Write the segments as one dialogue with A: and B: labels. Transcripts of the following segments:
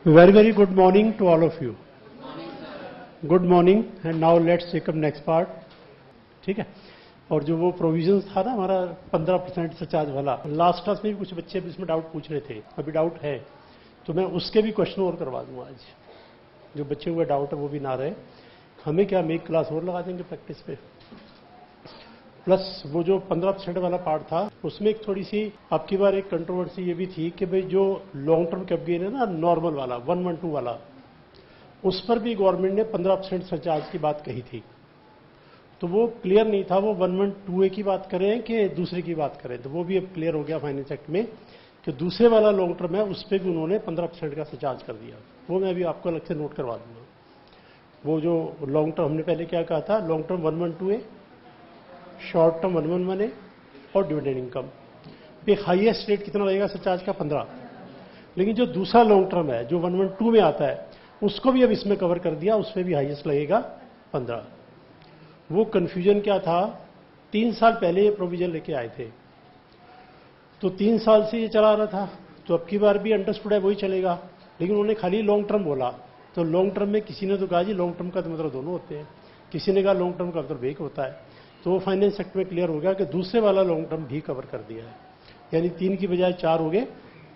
A: Very, very good morning to all of you. Good morning and now let's take up next part. ठीक है. और जो वो provisions था ना हमारा 15% सरचार्ज वाला, लास्ट क्लास में भी कुछ बच्चे इसमें डाउट पूछ रहे थे, अभी डाउट है तो मैं उसके भी क्वेश्चन और करवा दूंगा आज. जो बच्चे हुए डाउट है वो भी ना रहे. हमें क्या, हम एक क्लास और लगा देंगे प्रैक्टिस पे. प्लस वो जो 15% वाला पार्ट था उसमें एक थोड़ी सी आपकी बार एक कंट्रोवर्सी ये भी थी कि भाई जो लॉन्ग टर्म कैप गेन है ना, नॉर्मल वाला 112 वाला, उस पर भी गवर्नमेंट ने 15% सरचार्ज की बात कही थी. तो वो क्लियर नहीं था वो 112A की बात करें कि दूसरे की बात करें. तो वो भी अब क्लियर हो गया फाइनेंस एक्ट में कि दूसरे वाला लॉन्ग टर्म है उस पर भी उन्होंने 15% का सरचार्ज कर दिया. वो मैं अभी आपको अलग से नोट करवा दूंगा. वो जो लॉन्ग टर्म हमने पहले क्या कहा था, long term 112A, short term 111A और डिविडेंड इनकम पे हाईएस्ट रेट कितना लगेगा सरचार्ज का, 15. लेकिन जो दूसरा लॉन्ग टर्म है जो 112 में आता है उसको भी अब इसमें कवर कर दिया, उस पर भी हाईएस्ट लगेगा 15. वो कंफ्यूजन क्या था, 3 साल पहले ये प्रोविजन लेके आए थे तो 3 साल से ये चला रहा था, तो अब की बार भी अंडरस्टूड है वही चलेगा. लेकिन उन्होंने खाली लॉन्ग टर्म बोला. तो लॉन्ग टर्म में किसी ने तो कहा जी लॉन्ग टर्म का तो मतलब दोनों होते हैं, किसी ने कहा लॉन्ग टर्म का मतलब एक होता है. तो वो फाइनेंस एक्ट में क्लियर हो गया कि दूसरे वाला लॉन्ग टर्म भी कवर कर दिया है. यानी 3 की बजाय 4 हो गए.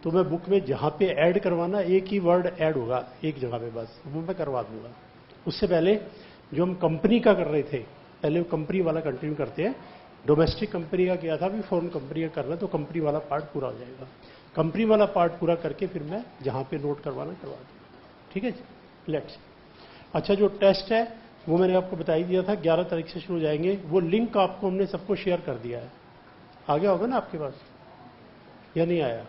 A: तो मैं बुक में जहां पे ऐड करवाना एक ही वर्ड ऐड होगा एक जगह पे, बस वो मैं करवा दूंगा. उससे पहले जो हम कंपनी का कर रहे थे, पहले वो कंपनी वाला कंटिन्यू करते हैं. डोमेस्टिक कंपनी का किया था, भी फॉरेन कंपनी का करना, तो कंपनी वाला पार्ट पूरा हो जाएगा. कंपनी वाला पार्ट पूरा करके फिर मैं जहां पे नोट करवाना करवा दूंगा. ठीक है जी, लेट्स. अच्छा, जो टेस्ट है वो मैंने आपको बता ही दिया था, 11 तारीख से शुरू हो जाएंगे. वो लिंक आपको हमने सबको शेयर कर दिया है. आ गया होगा ना आपके पास या नहीं आया?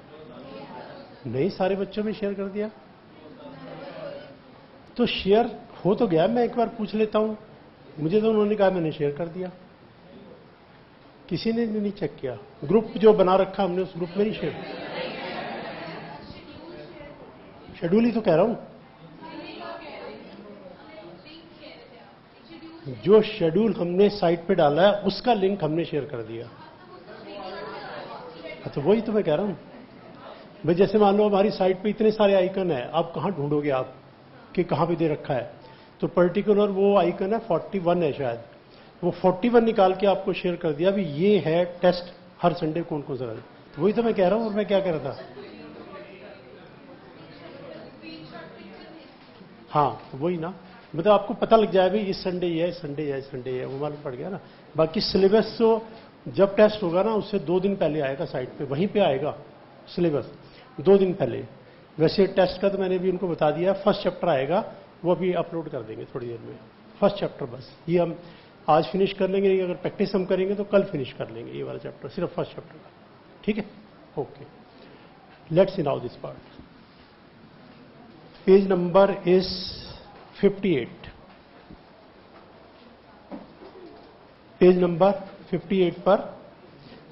A: नहीं, सारे बच्चों में शेयर कर दिया. तो शेयर हो तो गया, मैं एक बार पूछ लेता हूं. मुझे तो उन्होंने कहा मैंने शेयर कर दिया. किसी ने नहीं चेक किया? ग्रुप जो बना रखा हमने उस ग्रुप में नहीं शेयर. शेड्यूल ही तो कह रहा हूं. जो शेड्यूल हमने साइट पे डाला है उसका लिंक हमने शेयर कर दिया. तो वही तो मैं कह रहा हूं भाई. जैसे मान लो हमारी साइट पे इतने सारे आइकन है, आप कहां ढूंढोगे आप कि कहां पे दे रखा है. तो पर्टिकुलर वो आइकन है 41 है शायद, वो 41 निकाल के आपको शेयर कर दिया. अभी ये है टेस्ट हर संडे कौन कौन सा. तो वही तो मैं कह रहा हूं. और मैं क्या कह रहा था, हाँ वही ना, मतलब आपको पता लग जाए भाई इस संडे ये है, संडे है, संडे है, वो मालूम पड़ गया ना. बाकी सिलेबस तो जब टेस्ट होगा ना उससे 2 दिन पहले आएगा साइट पे, वहीं पे आएगा सिलेबस 2 दिन पहले. वैसे टेस्ट का तो मैंने भी उनको बता दिया, फर्स्ट चैप्टर आएगा, वो अभी अपलोड कर देंगे थोड़ी देर में. फर्स्ट चैप्टर बस ये हम आज फिनिश कर लेंगे. अगर प्रैक्टिस हम करेंगे तो कल फिनिश कर लेंगे ये वाला चैप्टर, सिर्फ फर्स्ट चैप्टर का. ठीक है, okay. Let's see now this part. Page number is 58. Page number 58 पर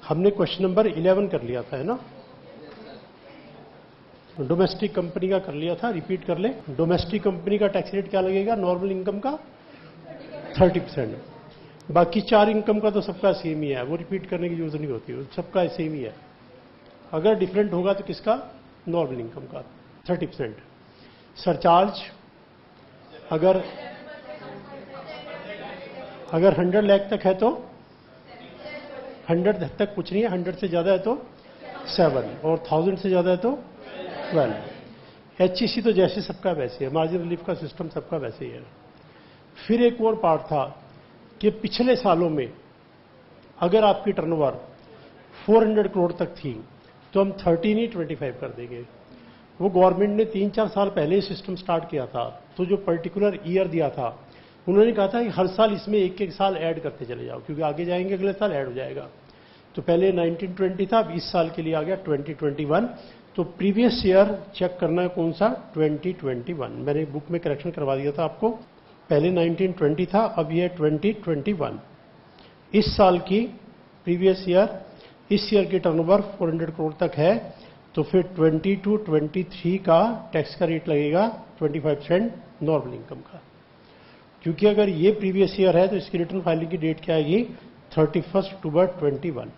A: हमने क्वेश्चन नंबर 11 कर लिया था, है ना. डोमेस्टिक कंपनी का कर लिया था. रिपीट कर ले. डोमेस्टिक कंपनी का टैक्स रेट क्या लगेगा नॉर्मल इनकम का, 30%. बाकी 4 इनकम का तो सबका सेम ही है, वो रिपीट करने की जरूरत नहीं होती, सबका सेम ही है. अगर डिफरेंट होगा तो किसका, नॉर्मल इनकम का 30%. सरचार्ज अगर 100 लाख तक है तो 100 तक कुछ नहीं है, 100 से ज्यादा है तो 7 और 1000 से ज्यादा है तो 12. एचईसी तो जैसे सबका वैसे है, मार्जिन रिलीफ का सिस्टम सबका वैसे ही है. फिर एक और पार्ट था कि पिछले सालों में अगर आपकी टर्नओवर 400 करोड़ तक थी तो हम 13 ही 25 कर देंगे. वो गवर्नमेंट ने 3-4 साल पहले सिस्टम स्टार्ट किया था. तो जो पर्टिकुलर ईयर दिया था उन्होंने कहा था कि हर साल इसमें एक साल ऐड करते चले जाओ, क्योंकि आगे जाएंगे अगले साल ऐड हो जाएगा. तो पहले 1920 था, अब इस साल के लिए आ गया 2021. तो प्रीवियस ईयर चेक करना है कौन सा, 2021. मैंने बुक में करेक्शन करवा दिया था आपको. पहले 1920 था, अब यह 2021. इस साल की प्रीवियस ईयर, इस ईयर की टर्नओवर 400 करोड़ तक है तो फिर 22-23 का टैक्स का रेट लगेगा 25% नॉर्मल इनकम का. क्योंकि अगर ये प्रीवियस ईयर है तो इसकी रिटर्न फाइलिंग की डेट क्या आएगी, 31 अक्टूबर 21.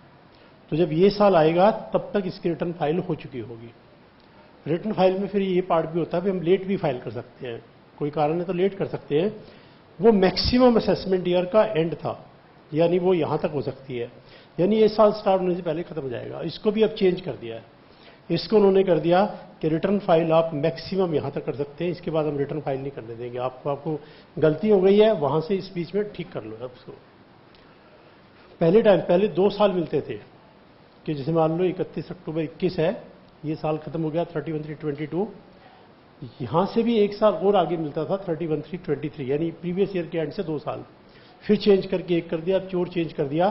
A: तो जब ये साल आएगा तब तक इसकी रिटर्न फाइल हो चुकी होगी. रिटर्न फाइल में फिर ये पार्ट भी होता है, हम लेट भी फाइल कर सकते हैं, कोई कारण है तो लेट कर सकते हैं। वो मैक्सिमम असेसमेंट ईयर का एंड था, यानी वो यहां तक हो सकती है, यानी ये साल स्टार्ट होने से पहले खत्म हो जाएगा। इसको भी अब चेंज कर दिया है, इसको उन्होंने कर दिया कि रिटर्न फाइल आप मैक्सिमम यहां तक कर सकते हैं, इसके बाद हम रिटर्न फाइल नहीं करने देंगे आपको गलती हो गई है वहां से इस बीच में ठीक कर लो। अब उसको पहले 2 साल मिलते थे कि जैसे मान लो 31 अक्टूबर 21 है, ये साल खत्म हो गया 31/3/22, यहां से भी 1 साल और आगे मिलता था 31/3/23, यानी प्रीवियस ईयर के एंड से 2 साल, फिर चेंज करके 1 कर दिया, अब चोर चेंज कर दिया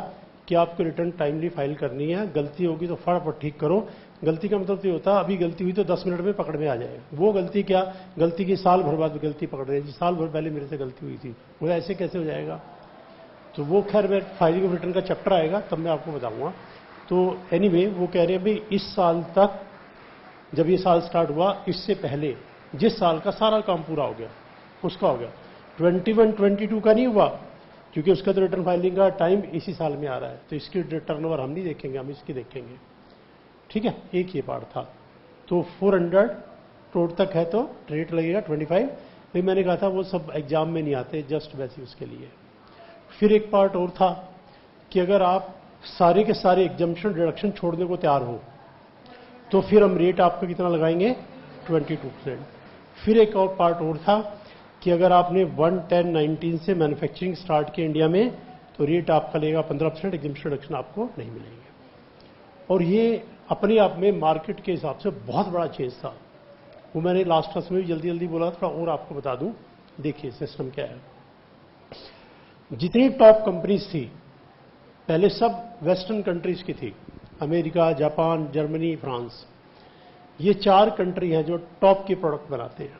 A: कि आपको रिटर्न टाइमली फाइल करनी है, गलती होगी तो फटाफट ठीक करो। गलती का मतलब तो ये होता है अभी गलती हुई तो 10 मिनट में पकड़ में आ जाएगा, वो गलती क्या, गलती की साल भर बाद गलती पकड़ रही है, साल भर पहले मेरे से गलती हुई थी, वो ऐसे कैसे हो जाएगा। तो वो खैर मैं फाइलिंग ऑफ रिटर्न का चैप्टर आएगा तब मैं आपको बताऊंगा। तो एनीवे वो कह रहे हैं भाई इस साल तक, जब ये साल स्टार्ट हुआ इससे पहले जिस साल का सारा काम पूरा हो गया उसका हो गया, 21-22 का नहीं हुआ क्योंकि उसका तो रिटर्न फाइलिंग का टाइम इसी साल में आ रहा है, तो इसकी टर्नओवर हम नहीं देखेंगे, हम इसकी देखेंगे। ठीक है, एक ये पार्ट था। तो 400 करोड़ तक है तो रेट लगेगा 25। फिर मैंने कहा था वो सब एग्जाम में नहीं आते, जस्ट वैसे उसके लिए। फिर एक पार्ट और था कि अगर आप सारे के सारे एग्जम्पशन डिडक्शन छोड़ने को तैयार हो तो फिर हम रेट आपका कितना लगाएंगे, 22%। फिर एक और पार्ट और था कि अगर आपने 1/10/19 से मैन्युफैक्चरिंग स्टार्ट किया इंडिया में तो रेट आपका लेगा 15%, एग्जम्पशन डिडक्शन आपको नहीं मिलेंगे। और ये अपने आप में मार्केट के हिसाब से बहुत बड़ा चेंज था, वो मैंने लास्ट क्लास में भी जल्दी जल्दी बोला, थोड़ा और आपको बता दूं। देखिए सिस्टम क्या है, जितनी टॉप कंपनीज थी पहले सब वेस्टर्न कंट्रीज की थी, अमेरिका, जापान, जर्मनी, फ्रांस, ये 4 कंट्री हैं जो टॉप के प्रोडक्ट बनाते हैं।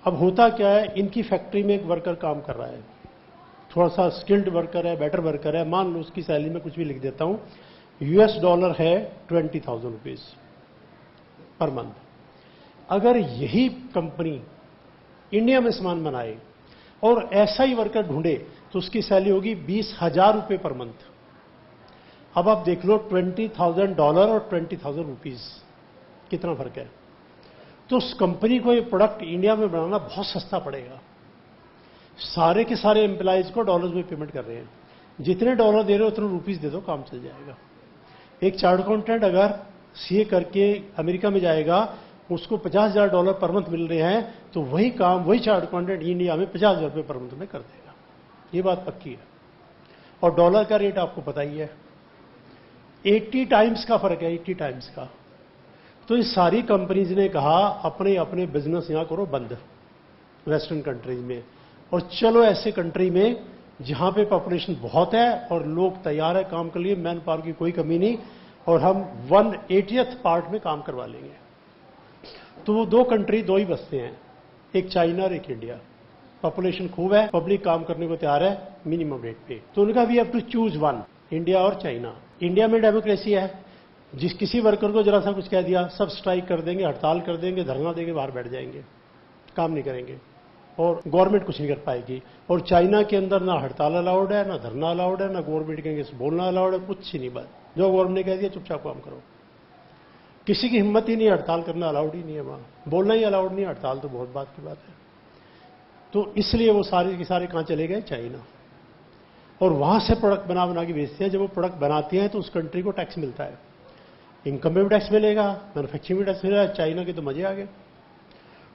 A: अब होता क्या है, इनकी फैक्ट्री में एक वर्कर काम कर रहा है, थोड़ा सा स्किल्ड वर्कर है, बेटर वर्कर है, मान लो उसकी सैलरी में कुछ भी लिख देता हूं, $US है 20,000 रुपीज पर मंथ। अगर यही कंपनी इंडिया में सामान बनाए और ऐसा ही वर्कर ढूंढे तो उसकी सैलरी होगी $20,000 पर मंथ। अब आप देख लो $20,000 और 20,000 रुपीज कितना फर्क है। तो उस कंपनी को ये प्रोडक्ट इंडिया में बनाना बहुत सस्ता पड़ेगा। सारे के सारे एम्प्लॉइज को डॉलर्स में पेमेंट कर रहे हैं, जितने डॉलर दे रहे हो उतने रुपीज दे दो, काम चल जाएगा। एक चार्ट अकाउंटेंट अगर सीए करके अमेरिका में जाएगा, उसको $50,000 पर मंथ मिल रहे हैं, तो वही काम वही चार्ट अकाउंटेंट इंडिया में $50,000 पर मंथ में कर देगा, ये बात पक्की है। और डॉलर का रेट आपको पता ही है, 80 टाइम्स का फर्क है, 80 टाइम्स का। तो ये सारी कंपनीज ने कहा अपने अपने बिजनेस यहां करो बंद वेस्टर्न कंट्रीज में, और चलो ऐसे कंट्री में जहां पे पॉपुलेशन बहुत है और लोग तैयार है काम के लिए, मैन पावर की कोई कमी नहीं, और हम 1/80th पार्ट में काम करवा लेंगे। तो वो 2 कंट्री 2 ही बसते हैं, एक चाइना और एक इंडिया। पॉपुलेशन खूब है, पब्लिक काम करने को तैयार है मिनिमम रेट पे, तो उनका we have to choose one, India और चाइना। इंडिया में डेमोक्रेसी है, जिस किसी वर्कर को जरा सा कुछ कह दिया सब स्ट्राइक कर देंगे, हड़ताल कर देंगे, धरना देंगे, बाहर बैठ जाएंगे, काम नहीं करेंगे और गवर्नमेंट कुछ नहीं कर पाएगी। और चाइना के अंदर ना हड़ताल अलाउड है, ना धरना अलाउड है, ना गवर्नमेंट के अगेंस्ट बोलना अलाउड है, कुछ ही नहीं। बात जो गवर्नमेंट ने कह दिया चुपचाप काम करो, किसी की हिम्मत ही नहीं, हड़ताल करना अलाउड ही नहीं है वहां, बोलना ही अलाउड नहीं, हड़ताल तो बहुत बात की बात है। तो इसलिए वो सारे के सारे कहां चले गए, चाइना, और वहां से प्रोडक्ट बना बना के बेचते हैं। जब वो प्रोडक्ट बनाते हैं तो उस कंट्री को टैक्स मिलता है, इनकम में भी टैक्स मिलेगा, मैन्युफैक्चरिंग में टैक्स मिलेगा। चाइना के तो मजे आ गए,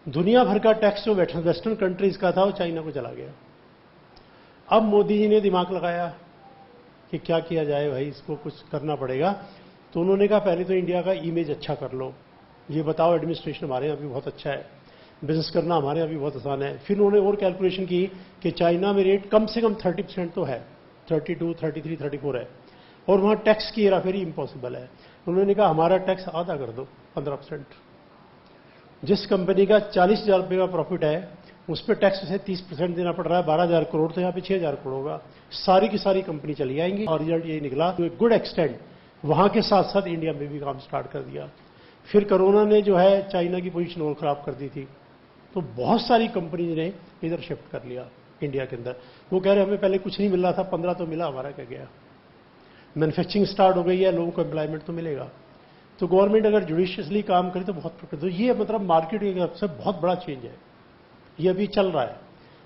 A: दुनिया भर का टैक्स जो वेस्टर्न कंट्रीज का था वो चाइना को चला गया। अब मोदी जी ने दिमाग लगाया कि क्या किया जाए भाई, इसको कुछ करना पड़ेगा। तो उन्होंने कहा पहले तो इंडिया का इमेज अच्छा कर लो, ये बताओ एडमिनिस्ट्रेशन हमारे यहाँ भी बहुत अच्छा है, बिजनेस करना हमारे यहाँ भी बहुत आसान है। फिर उन्होंने और कैलकुलेशन की कि चाइना में रेट कम से कम 30% तो है, 32, 33, 34 है, और वहां टैक्स की हेराफेरी इम्पॉसिबल है। उन्होंने कहा हमारा टैक्स आधा कर दो, 15%। जिस कंपनी का 40,000 रुपये का प्रॉफिट है उस पर टैक्स से 30% देना पड़ रहा है, 12,000 करोड़, तो यहाँ पे 6,000 करोड़ होगा, सारी की सारी कंपनी चली आएंगी। और रिजल्ट यही निकला, तो एक गुड एक्सटेंट वहां के साथ साथ इंडिया में भी काम स्टार्ट कर दिया। फिर कोरोना ने जो है चाइना की पोजीशन और खराब कर दी थी, तो बहुत सारी कंपनी ने इधर शिफ्ट कर लिया इंडिया के अंदर। वो कह रहे हमें पहले कुछ नहीं मिल रहा था, 15 तो मिला, हमारा क्या गया। मैन्युफैक्चरिंग स्टार्ट हो गई है, लोगों को एम्प्लॉयमेंट तो मिलेगा। तो गवर्नमेंट अगर जुडिशियसली काम करे तो बहुत प्रॉफिट। तो ये मतलब मार्केट के हिसाब से बहुत बड़ा चेंज है, ये अभी चल रहा है,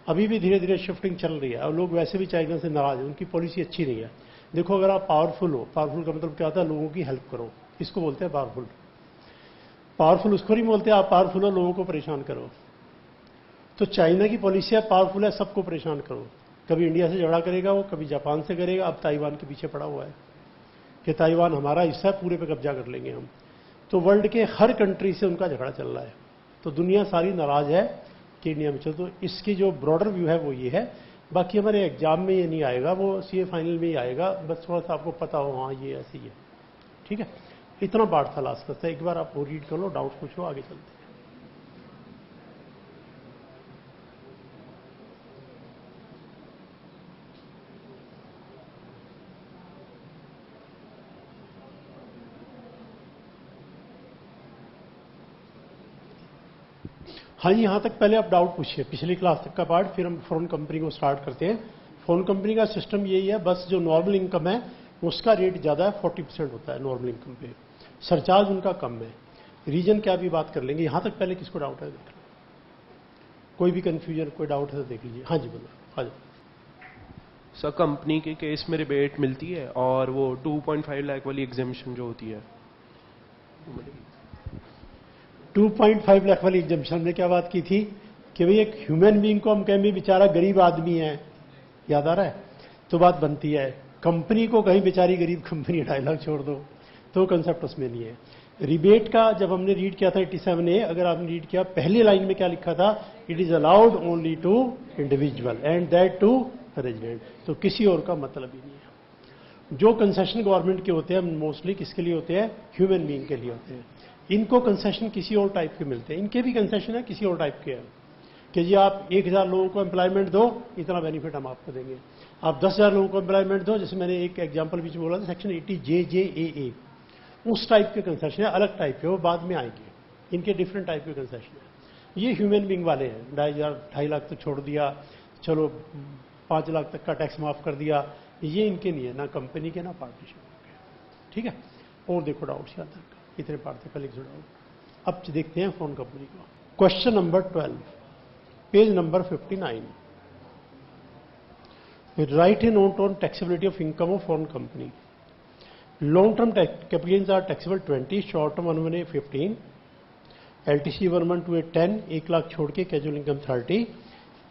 A: अभी भी धीरे धीरे शिफ्टिंग चल रही है। और लोग वैसे भी चाइना से नाराज हैं, उनकी पॉलिसी अच्छी नहीं है। देखो अगर आप पावरफुल हो, पावरफुल का मतलब क्या होता है, लोगों की हेल्प करो, इसको बोलते हैं पावरफुल। पावरफुल उसको नहीं बोलते आप पावरफुल हो लोगों को परेशान करो। तो चाइना की पॉलिसी है पावरफुल है सबको परेशान करो। कभी इंडिया से झगड़ा करेगा वो, कभी जापान से करेगा, अब ताइवान के पीछे पड़ा हुआ है कि ताइवान हमारा हिस्सा है, पूरे पे कब्जा कर लेंगे हम। तो वर्ल्ड के हर कंट्री से उनका झगड़ा चल रहा है। तो दुनिया सारी नाराज है कि इंडिया में चलो। तो इसकी जो ब्रॉडर व्यू है वो ये है। बाकी हमारे एग्जाम में ये नहीं आएगा, वो सीए फाइनल में ही आएगा, बस थोड़ा सा आपको पता हो हाँ ये ऐसी है। ठीक है, इतना पार्ट था लास्ट का। एक बार आप वो रीड कर लो, डाउट पूछो, आगे चलते हैं। हाँ जी, यहां तक पहले आप डाउट पूछिए, पिछली क्लास तक का पार्ट, फिर हम फोन कंपनी को स्टार्ट करते हैं। फोन कंपनी का सिस्टम यही है, बस जो नॉर्मल इनकम है उसका रेट ज्यादा है, 40% होता है नॉर्मल इनकम पे, सरचार्ज उनका कम है। रीजन क्या भी बात कर लेंगे। यहां तक पहले किसको डाउट है देख लो, कोई भी कंफ्यूजन कोई डाउट है तो देख लीजिए। हाँ जी बोलो, हाँ जी।
B: सर कंपनी के केस में रिबेट मिलती है और वो 2.5 लाख वाली एग्जामिशन जो होती है
A: 2.5 लाख वाली एग्जामिशन में क्या बात की थी कि भाई एक ह्यूमन बीइंग को हम कहें भी बेचारा गरीब आदमी है, याद आ रहा है, तो बात बनती है। कंपनी को कहीं बेचारी गरीब कंपनी डायलॉग छोड़ दो, तो कंसेप्ट उसमें नहीं है। रिबेट का जब हमने रीड किया था 87A, अगर आपने रीड किया पहली लाइन में क्या लिखा था, it is allowed only to individual and that too resident. तो किसी और का मतलब ही नहीं है। जो कंसेशन गवर्नमेंट के होते हैं मोस्टली किसके लिए होते हैं, ह्यूमन बीइंग के लिए होते हैं। इनको कंसेशन किसी और टाइप के मिलते हैं, इनके भी कंसेशन है किसी और टाइप के हैं कि जी आप 1000 लोगों को एम्प्लॉयमेंट दो, इतना बेनिफिट हम आपको देंगे। आप 10,000 लोगों को एम्प्लॉयमेंट दो, जैसे मैंने एक एग्जांपल बीच में बोला था सेक्शन 80 JJAA, उस टाइप के कंसेशन है, अलग टाइप के, वो बाद में आएंगे। इनके डिफरेंट टाइप के कंसेशन है। ये ह्यूमन बींग वाले हैं, 2.5 लाख तो छोड़ दिया, चलो 5 लाख तक का टैक्स माफ कर दिया, ये इनके नहीं है, ना कंपनी के ना पार्टनरशिप के। ठीक है, और देखो डाउट्स यहाँ तक इतने पार्ट थे, कल डाउट। अब देखते हैं फोन कंपनी को। Question number 12, page number 59। Write a note on taxability of income of foreign company. Long term capital gains are taxable 20, short term 1 15, LTC 112 10, 1 lakh छोड़ के कैजुअल इनकम 30,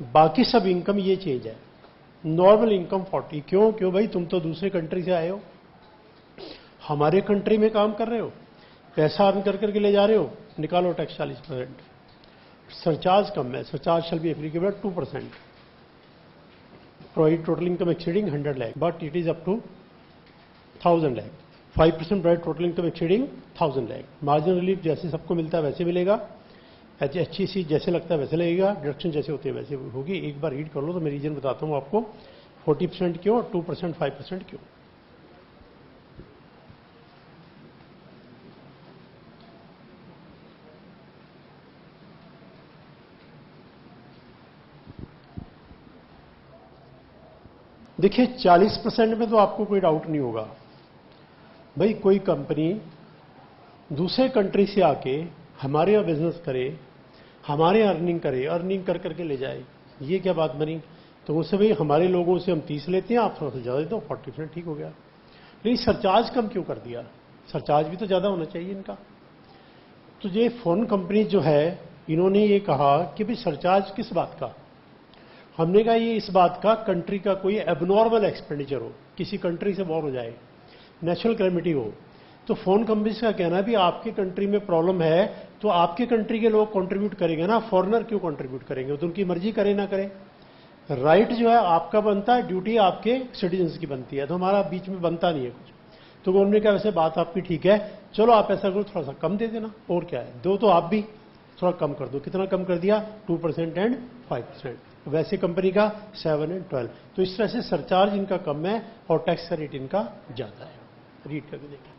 A: बाकी सब इनकम ये चेंज है। Normal income 40। क्यों क्यों भाई, तुम तो दूसरे कंट्री से आए हो, हमारे कंट्री में काम कर रहे हो, पैसा अर्न कर करके ले जा रहे हो, निकालो टैक्स 40%। सरचार्ज कम है, surcharge shall be applicable 2%, provide total income exceeding 100 lakh but it is up to 1000 lakh. 5% provide total income exceeding 1000 lakh. Margin relief जैसे सबको मिलता है वैसे मिलेगा, HST जैसे लगता है वैसे लगेगा, डिडक्शन जैसे होते हैं वैसे होगी। एक बार रीड कर लो तो मैं रीजन बताता हूं आपको, 40% क्यों, 2% 5% क्यों। देखिए 40% में तो आपको कोई डाउट नहीं होगा भाई, कोई कंपनी दूसरे कंट्री से आके हमारे यहाँ बिजनेस करे, हमारे अर्निंग करे, अर्निंग कर करके ले जाए, ये क्या बात बनी। तो उससे भाई हमारे लोगों से हम 30 लेते हैं, आप थोड़ा सा ज्यादा देते हो, 40% ठीक हो गया। लेकिन सरचार्ज कम क्यों कर दिया, सरचार्ज भी तो ज्यादा होना चाहिए इनका। तो ये फोन कंपनी जो है, इन्होंने ये कहा कि भाई सरचार्ज किस बात का। हमने कहा ये इस बात का, कंट्री का कोई एबनॉर्मल एक्सपेंडिचर हो, किसी कंट्री से वॉर हो जाए, नेचुरल कैलेमिटी हो, तो फोन कंपनीज का कहना है भी आपके कंट्री में प्रॉब्लम है तो आपके कंट्री के लोग कंट्रीब्यूट करेंगे ना, फॉरेनर क्यों कंट्रीब्यूट करेंगे, तो उनकी मर्जी करे ना करे। राइट जो है आपका बनता है, ड्यूटी आपके सिटीजन्स की बनती है, तो हमारा बीच में बनता नहीं है कुछ। तो गवर्नमेंट ने कहा वैसे बात आपकी ठीक है, चलो आप ऐसा करो थोड़ा सा कम दे देना, और क्या है, दो तो आप भी थोड़ा कम कर दो। कितना कम कर दिया, 2% एंड 5%। वैसे कंपनी का 7 एंड 12। तो इस तरह से सरचार्ज इनका कम है और टैक्स का रेट इनका ज्यादा है। रीड करके देखिए।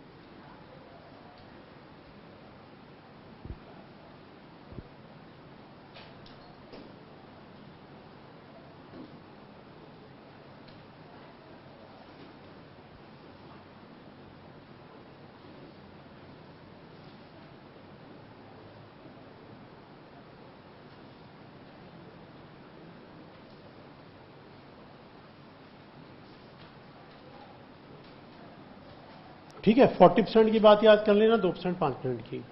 A: ठीक है, 40% की बात याद कर लेना, 2% 5% की।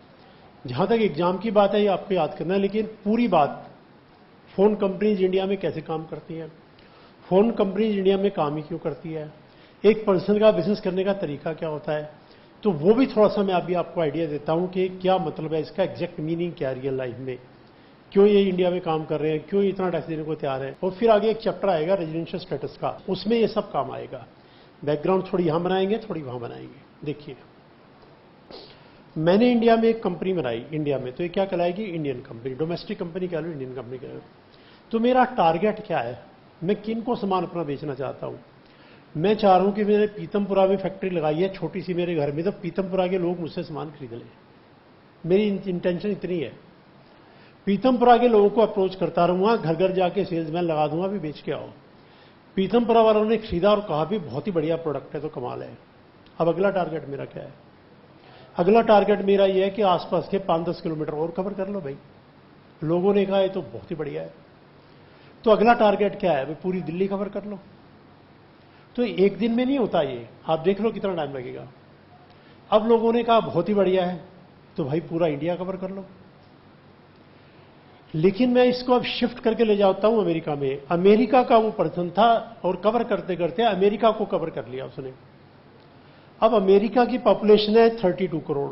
A: जहां तक एग्जाम की बात है ये आपको याद करना है, लेकिन पूरी बात फोन कंपनीज इंडिया में कैसे काम करती हैं, फोन कंपनीज इंडिया में काम ही क्यों करती है, एक पर्सन का बिजनेस करने का तरीका क्या होता है, तो वो भी थोड़ा सा मैं अभी आपको आइडिया देता हूं कि क्या मतलब है, इसका एग्जैक्ट मीनिंग क्या है रियल लाइफ में, क्यों ये इंडिया में काम कर रहे हैं, क्यों इतना टैक्स देने को तैयार है। और फिर आगे एक चैप्टर आएगा रेजिडेंशियल स्टेटस का, उसमें ये सब काम आएगा। बैकग्राउंड थोड़ी यहां बनाएंगे, थोड़ी वहां बनाएंगे। देखिए, मैंने इंडिया में एक कंपनी बनाई इंडिया में, तो ये क्या कहलाएगी, इंडियन कंपनी, डोमेस्टिक कंपनी कह लो, इंडियन कंपनी कह लो। तो मेरा टारगेट क्या है, मैं किन को सामान अपना बेचना चाहता हूं। मैं चाह रहा हूं कि मैंने पीतमपुरा में फैक्ट्री लगाई है छोटी सी मेरे घर में, तो पीतमपुरा के लोग मुझसे सामान खरीद लें। मेरी इंटेंशन इतनी है। पीतमपुरा के लोगों को अप्रोच करता रहूंगा, घर घर जाके सेल्समैन लगा दूंगा, भी बेच के आओ। पीतमपुरा वालों ने खरीदा और कहा भी बहुत ही बढ़िया प्रोडक्ट है, तो कमाल है। अब अगला टारगेट मेरा क्या है, अगला टारगेट मेरा यह है कि आसपास के 5-10 किलोमीटर और कवर कर लो भाई। लोगों ने कहा ये तो बहुत ही बढ़िया है, तो अगला टारगेट क्या है, भाई पूरी दिल्ली कवर कर लो। तो एक दिन में नहीं होता ये, आप देख लो कितना टाइम लगेगा। अब लोगों ने कहा बहुत ही बढ़िया है, तो भाई पूरा इंडिया कवर कर लो। लेकिन मैं इसको अब शिफ्ट करके ले जाता हूं अमेरिका में। अमेरिका का वो पर्सन था और कवर करते करते अमेरिका को कवर कर लिया उसने। अब अमेरिका की पॉपुलेशन है 32 करोड़,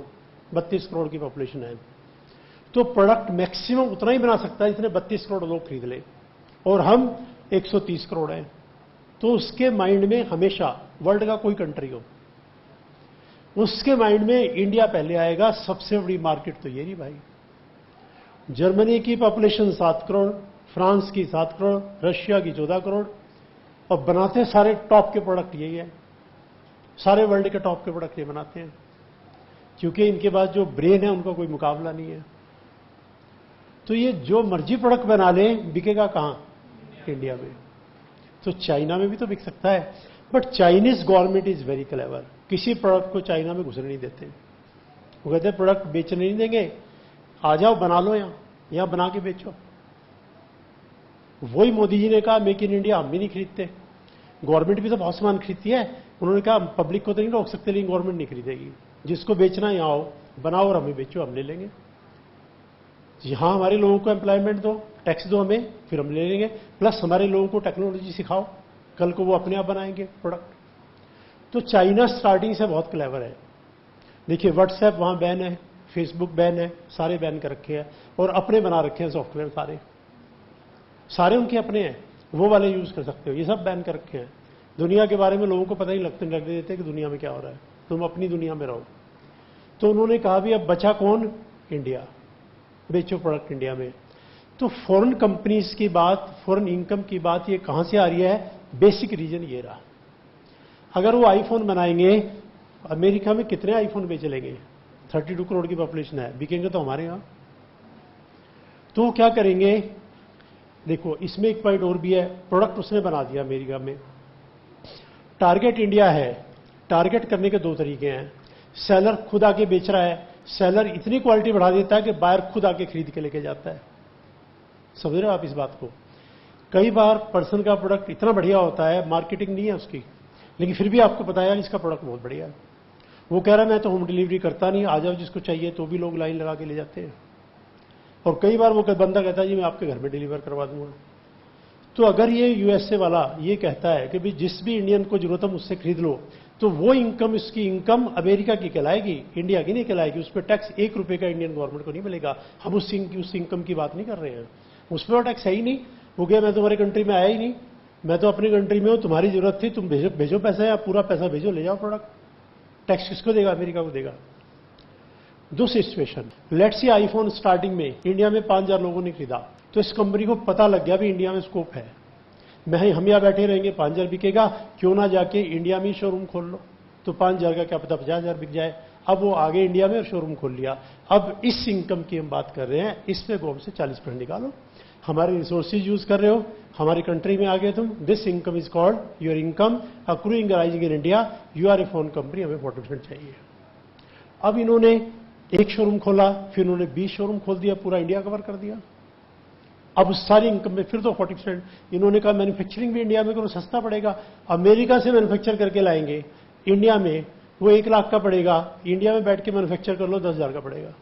A: 32 करोड़ की पॉपुलेशन है, तो प्रोडक्ट मैक्सिमम उतना ही बना सकता है जितने 32 करोड़ लोग खरीद ले, और हम 130 करोड़ हैं। तो उसके माइंड में हमेशा, वर्ल्ड का कोई कंट्री हो, उसके माइंड में इंडिया पहले आएगा। सबसे बड़ी मार्केट तो ये रही भाई। जर्मनी की पॉपुलेशन 7 करोड़, फ्रांस की 7 करोड़, रशिया की 14 करोड़, और बनाते सारे टॉप के प्रोडक्ट यही है। सारे वर्ल्ड के टॉप के प्रोडक्ट ये बनाते हैं, क्योंकि इनके पास जो ब्रेन है उनका कोई मुकाबला नहीं है। तो ये जो मर्जी प्रोडक्ट बना लें, बिकेगा कहां, इंडिया में। तो चाइना में भी तो बिक सकता है, but Chinese government is very clever. किसी प्रोडक्ट को चाइना में घुसने नहीं देते। वो कहते हैं प्रोडक्ट बेचने नहीं देंगे, आ जाओ बना लो, यहां बना के बेचो। वही मोदी जी ने कहा मेक इन इंडिया हम भी नहीं खरीदते। गवर्नमेंट भी तो बहुत सामान खरीदती है। उन्होंने कहा पब्लिक को तो नहीं रोक सकते, लेकिन गवर्नमेंट नहीं खरीदेगी। जिसको बेचना है यहां आओ, बनाओ और हमें बेचो, हम ले लेंगे। यहां हमारे लोगों को एम्प्लॉयमेंट दो, टैक्स दो हमें, फिर हम ले लेंगे। प्लस हमारे लोगों को टेक्नोलॉजी सिखाओ, कल को वो अपने आप बनाएंगे प्रोडक्ट। तो चाइना स्टार्टिंग से बहुत क्लेवर है। देखिए व्हाट्सएप वहां बैन है, फेसबुक बैन है, सारे बैन कर रखे हैं, और अपने बना रखे हैं सॉफ्टवेयर सारे उनके अपने हैं, वो वाले यूज कर सकते हो। ये सब बैन कर रखे हैं। दुनिया के बारे में लोगों को पता ही लगने देते कि दुनिया में क्या हो रहा है, तुम अपनी दुनिया में रहो। तो उन्होंने कहा भी अब बचा कौन, इंडिया, बेचो प्रोडक्ट इंडिया में। तो फॉरेन कंपनीज की बात, फॉरेन इनकम की बात, ये कहां से आ रही है, बेसिक रीजन ये रहा। अगर वो आईफोन बनाएंगे, अमेरिका में कितने आईफोन बेच लेंगे, 32 करोड़ की पॉपुलेशन है, बिकेंगे तो हमारे यहां। तो क्या करेंगे, देखो इसमें एक पॉइंट और भी है। प्रोडक्ट उसने बना दिया अमेरिका में, टारगेट इंडिया है। टारगेट करने के दो तरीके हैं। सेलर खुद आके बेच रहा है, सेलर इतनी क्वालिटी बढ़ा देता है कि बायर खुद आके खरीद के लेके जाता है। समझ रहे हो आप इस बात को। कई बार पर्सन का प्रोडक्ट इतना बढ़िया होता है, मार्केटिंग नहीं है उसकी, लेकिन फिर भी आपको पता है इसका प्रोडक्ट बहुत बढ़िया है। वो कह रहा है मैं तो होम डिलीवरी करता नहीं, आ जाओ जिसको चाहिए, तो भी लोग लाइन लगा के ले जाते हैं। और कई बार वो बंदा कहता है जी मैं आपके घर में डिलीवर करवा दूंगा। तो अगर ये यूएसए वाला ये कहता है कि भाई जिस भी इंडियन को जरूरत है मुझसे खरीद लो, तो वो इनकम, इसकी इनकम अमेरिका की कहलाएगी, इंडिया की नहीं कहलाएगी। उस पर टैक्स 1 रुपए का इंडियन गवर्नमेंट को नहीं मिलेगा। हम उस इनकम की बात नहीं कर रहे हैं, उस पर टैक्स है ही नहीं। वो क्या मैं तुम्हारी कंट्री में आया ही नहीं, मैं तो अपनी कंट्री में हूं, तुम्हारी जरूरत थी, तुम भेजो पैसा, या पूरा पैसा भेजो, ले जाओ प्रोडक्ट। टैक्स किसको देगा, अमेरिका को देगा। दूसरी situation, let's see iPhone starting में इंडिया में 5000 लोगों ने खरीदा, तो इस कंपनी को पता लग गया भी इंडिया में स्कोप है, हम यहां बैठे रहेंगे, 5000 बिकेगा, क्यों ना जाके इंडिया में ही शोरूम खोल लो। तो 5000 का क्या पता 50000 बिक जाए। अब वो आगे इंडिया में शोरूम खोल लिया। अब इस इनकम की हम बात कर रहे हैं, इस पे गवर्नमेंट से 40% निकालो। हमारे रिसोर्सेज यूज कर रहे हो, हमारी कंट्री में आ गए तुम, this income is called your income accruing arising in India, you are a phone company, हमें 40% चाहिए। अब इन्होंने एक शोरूम खोला, फिर उन्होंने 20 शोरूम खोल दिया, पूरा इंडिया कवर कर दिया। अब उस सारी इनकम में फिर तो 40%। इन्होंने कहा मैन्युफैक्चरिंग भी इंडिया में करो, सस्ता पड़ेगा। अमेरिका से मैन्युफैक्चर करके लाएंगे इंडिया में, वो 1 लाख का पड़ेगा, इंडिया में बैठ के मैन्युफैक्चर कर लो 10,000 का पड़ेगा।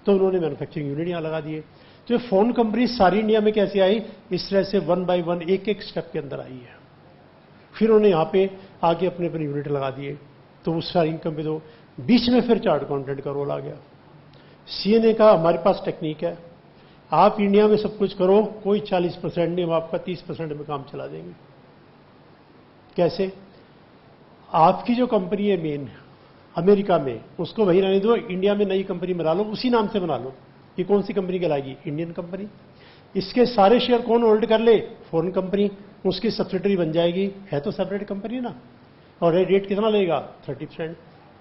A: तो उन्होंने मैन्युफैक्चरिंग यूनिट यहां लगा दिए। तो ये फोन कंपनी सारी इंडिया में कैसे आई? इस तरह से 1 बाय 1 एक एक स्टेप के अंदर आई है। फिर उन्होंने यहां पे आगे अपने अपने यूनिट लगा दिए। तो उस सारी इनकम पे तो बीच में फिर चार्ट अकाउंटेंट का रोल आ गया। सीए ने कहा हमारे पास टेक्निक है, आप इंडिया में सब कुछ करो, कोई 40% नहीं, हम आपका 30% में काम चला देंगे। कैसे? आपकी जो कंपनी है मेन अमेरिका में, उसको वही रहने दो, इंडिया में नई कंपनी बना लो, उसी नाम से बना लो। ये कौन सी कंपनी कहलाएगी? Indian company. इसके सारे शेयर कौन होल्ड कर ले? Foreign company. उसकी सब्सिडरी बन जाएगी, है तो सेपरेट कंपनी ना। और रेट कितना लेगा? 30%।